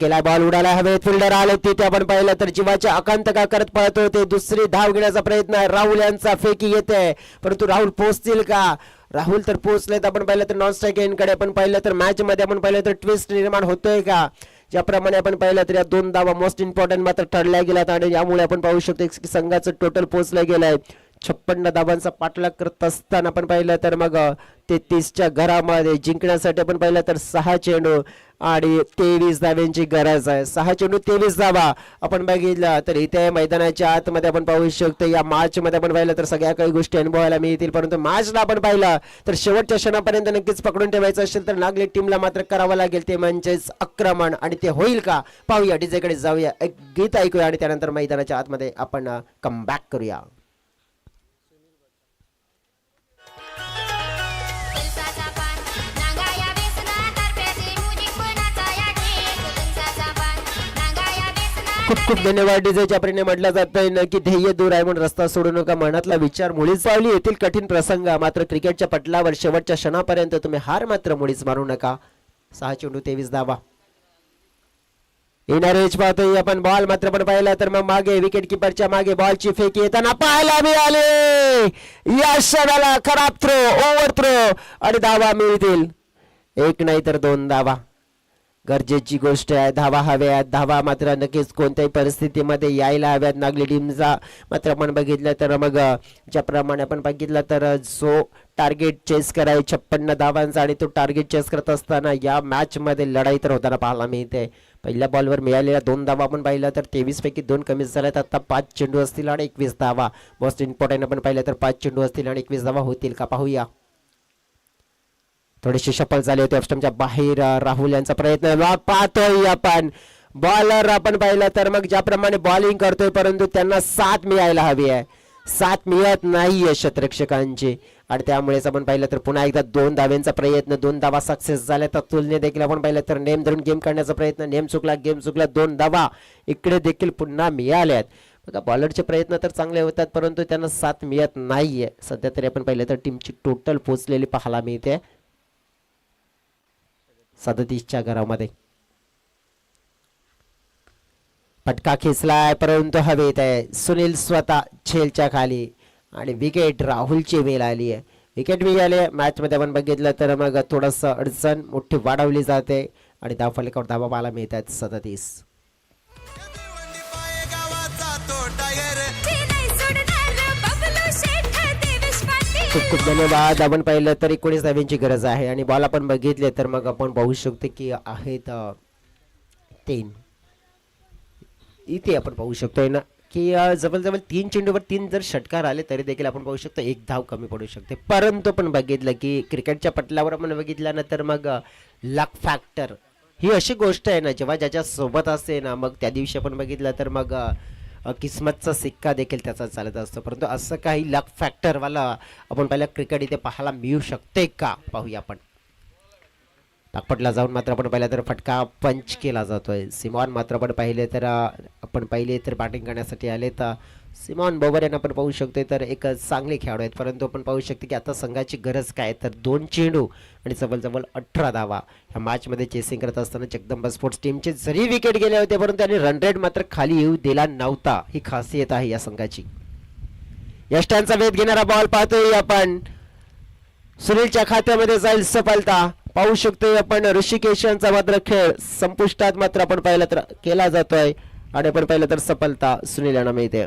केला. बॉल उडाला हवेत, फिल्डर आले तिथे आपण पाहिलं तर जीवाच्या आकांतिका करत पळत होते. दुसरी धाव घेण्याचा प्रयत्न आहे. राहुल यांचा फेकी येते परंतु राहुल पोहोचतील का? राहुल तर पोहोचलेत. आपण पाहिलं तर नॉन स्ट्राईक एंडकडे आपण पाहिलं तर मॅच मध्ये आपण पाहिलं तर ट्विस्ट निर्माण होतोय का? ज्याप्रमाणे आपण पाहिलं तर या 2 धावा मोस्ट इम्पॉर्टंट मात्र ठरल्या गेल्यात आणि यामुळे आपण पाहू शकतो की संघाचं टोटल पोहोचलं गेलंय 56 धावांचा पाठलाग करत असताना आपण पाहिलं तर मग 33च्या घरामध्ये जिंकण्यासाठी आपण पाहिलं तर 6 चेंडू आणि 23 धाव्यांची गरज आहे. 6 चेंडू 23 धावा आपण बघितलं तर इथे मैदानाच्या आतमध्ये आपण पाहू शकतो. या मॅच मध्ये आपण पाहिलं तर सगळ्या काही गोष्टी अनुभवायला मिळतील, परंतु मॅचला आपण पाहिलं तर शेवटच्या क्षणापर्यंत नक्कीच पकडून ठेवायचं असेल तर नागले टीमला मात्र करावं लागेल ते म्हणजेच आक्रमण. आणि ते होईल का पाहूया. डीजेकडे जाऊया, एक गीत ऐकूया आणि त्यानंतर मैदानाच्या आतमध्ये आपण कमबॅक करूया. खूप खूप धन्यवाद डीजेच्या प्रेरणे म्हटलं जातंय ना की ध्येय दूर आहे म्हणून रस्ता सोडू नका. मनातला विचार मुळीच पावली येथील कठीण प्रसंग, मात्र क्रिकेटच्या पटलावर शेवटच्या क्षणापर्यंत तुम्ही हार मात्र मुळीच मारू नका. 6 चेंडू 23 धावा. येणारे पाहतोय आपण बॉल मात्र पण पाहिला तर मग मागे विकेट किपरच्या मागे बॉलची फेकी येताना पाहायला मिळाले. या क्षणाला खराब थ्रो, ओव्हर थ्रो आणि धावा मिळतील. 1 नाही तर 2 धावा. गरजेची गोष्ट आहे. धावा हव्यात. धावा मात्र नक्कीच कोणत्याही परिस्थितीमध्ये यायला हव्यात नागली टीमचा. मात्र आपण बघितलं तर मग ज्याप्रमाणे आपण बघितलं तर जो टार्गेट चेस कराय 56 धावांचा आणि तो टार्गेट चेस करत असताना या मॅच मध्ये लढाई तर होताना पाहायला मिळते. पहिल्या बॉलवर मिळालेल्या 2 धावा आपण पाहिलं तर 23 पैकी 2 कमी झाल्यात. आता 5 चेंडू असतील आणि 21 धावा. मोस्ट इम्पॉर्टंट आपण पाहिलं तर 5 चेंडू असतील आणि 21 धावा होतील का पाहूया. थोडीशी शफल झाली होती ऑफस्टमच्या बाहेर. राहुल यांचा प्रयत्न पाहतोय आपण. बॉलर आपण पाहिलं तर मग ज्याप्रमाणे बॉलिंग करतोय परंतु त्यांना 7 मिळायला हवी आहे. 7 मिळत नाहीये शतरक्षकांची आणि त्यामुळेच आपण पाहिलं तर पुन्हा एकदा 2 धाव्यांचा प्रयत्न. 2 धावा सक्सेस झाल्या. तर तुलने देखील आपण पाहिलं तर नेम धरून गेम काढण्याचा प्रयत्न. नेम चुकला, गेम चुकला. 2 धावा इकडे देखील पुन्हा मिळाल्यात. बघा बॉलरचे प्रयत्न तर चांगले होतात परंतु त्यांना 7 मिळत नाहीये. सध्या तरी आपण पाहिलं तर टीमची टोटल पोहोचलेली पाहायला मिळते 37च्या घरामध्ये. फटका खेचलाय परंतु हवेत आहे. सुनील स्वतः झेलच्या खाली आणि विकेट राहुलची वेळ आली आहे. विकेट मिळाली. मॅच मध्ये आपण बघितलं तर मग थोडस अडचण मोठी वाढवली जाते आणि धावफलकावर धावा पाहायला मिळतात 37. खूप खूप धन्यवाद. आपण पाहिलं तर 19 धाव्यांची गरज आहे आणि बॉल आपण बघितले तर मग आपण पाहू शकतो की आहेत 3. इथे आपण पाहू शकतोय ना की जवळजवळ 3 चेंडूवर 3 जर षटकार आले तरी देखील आपण पाहू शकतो 1 धाव कमी पडू शकते. परंतु पण बघितलं की क्रिकेटच्या पटलावर आपण बघितलं ना तर मग लक फॅक्टर ही अशी गोष्ट आहे ना जेव्हा ज्याच्या सोबत असते ना मग त्या दिवशी आपण बघितलं तर मग किस्मतचा सिक्का देखील त्याचा चालत असतो, परंतु असं काही लक फॅक्टरवाला आपण पहिला क्रिकेट इथे पाहायला मिळू शकते का पाहूया आपण. नागपटला जाऊन मात्र आपण पाहिलं तर फटका पंच केला जातोय. सिमॉन मात्र आपण पाहिले तर आपण पाहिले तर बॅटिंग करण्यासाठी आले तर सिमॉन बोबर यांना आपण पाहू शकतो तर एक चांगले खेळाडू आहेत, परंतु आपण पाहू शकतो की आता संघाची गरज काय तर 2 चेंडू आणि जवळजवळ 18 धावा ह्या मॅचमध्ये चेसिंग करत असताना जगदंबा स्पोर्ट्स टीमचे जरी विकेट गेले होते परंतु त्यांनी रन रेट मात्र खाली येऊ दिला नव्हता. ही खासियत आहे या संघाची. यष्टांचा वेध घेणारा बॉल पाहतोय आपण. सुनीलच्या खात्यामध्ये जाईल सफलता. पाहू शकतोय आपण ऋषिकेशांचा मात्र खेळ संपुष्टात मात्र आपण पाहिलं तर केला जातोय आणि आपण पाहिलं तर सफलता सुनील यांना मिळते.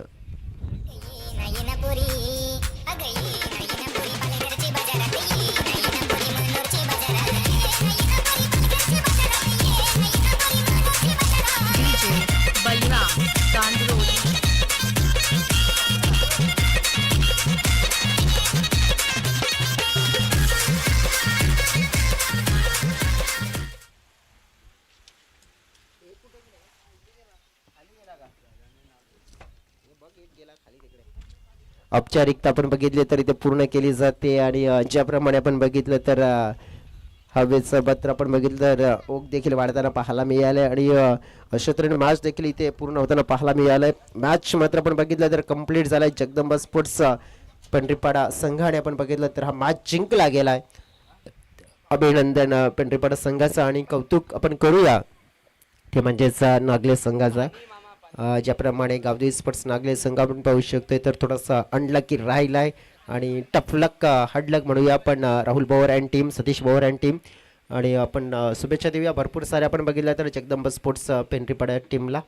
औपचारिकता आपण बघितली तर इथे पूर्ण केली जाते आणि ज्याप्रमाणे आपण बघितलं तर हवेचं पत्र आपण बघितलं तर ओक देखील वाढताना पाहायला मिळाले आणि अशोत्रण मॅच देखील इथे पूर्ण होताना पाहायला मिळालंय. मॅच मात्र आपण बघितलं तर कंप्लीट झालाय. जगदंबा स्पोर्ट्स पेंढरीपाडा संघाने आपण बघितलं तर हा मॅच जिंकला गेलाय. अभिनंदन पेंढरीपाडा संघाचं आणि कौतुक आपण करूया ते म्हणजेच नागले संघाचा. ज्याप्रमाणे गावदेवी स्पोर्ट्स नागले संघ आपण पाहू शकतोय तर थोडासा अनलकी राहिलाय आणि टफलक हार्डलक म्हणूया आपण Rahul बोवर and team, Satish बोवर and team आणि आपण शुभेच्छा देऊया भरपूर सारे आपण बघितलं तर जगदंबा स्पोर्ट्स पेंढरीपाडा टीमला.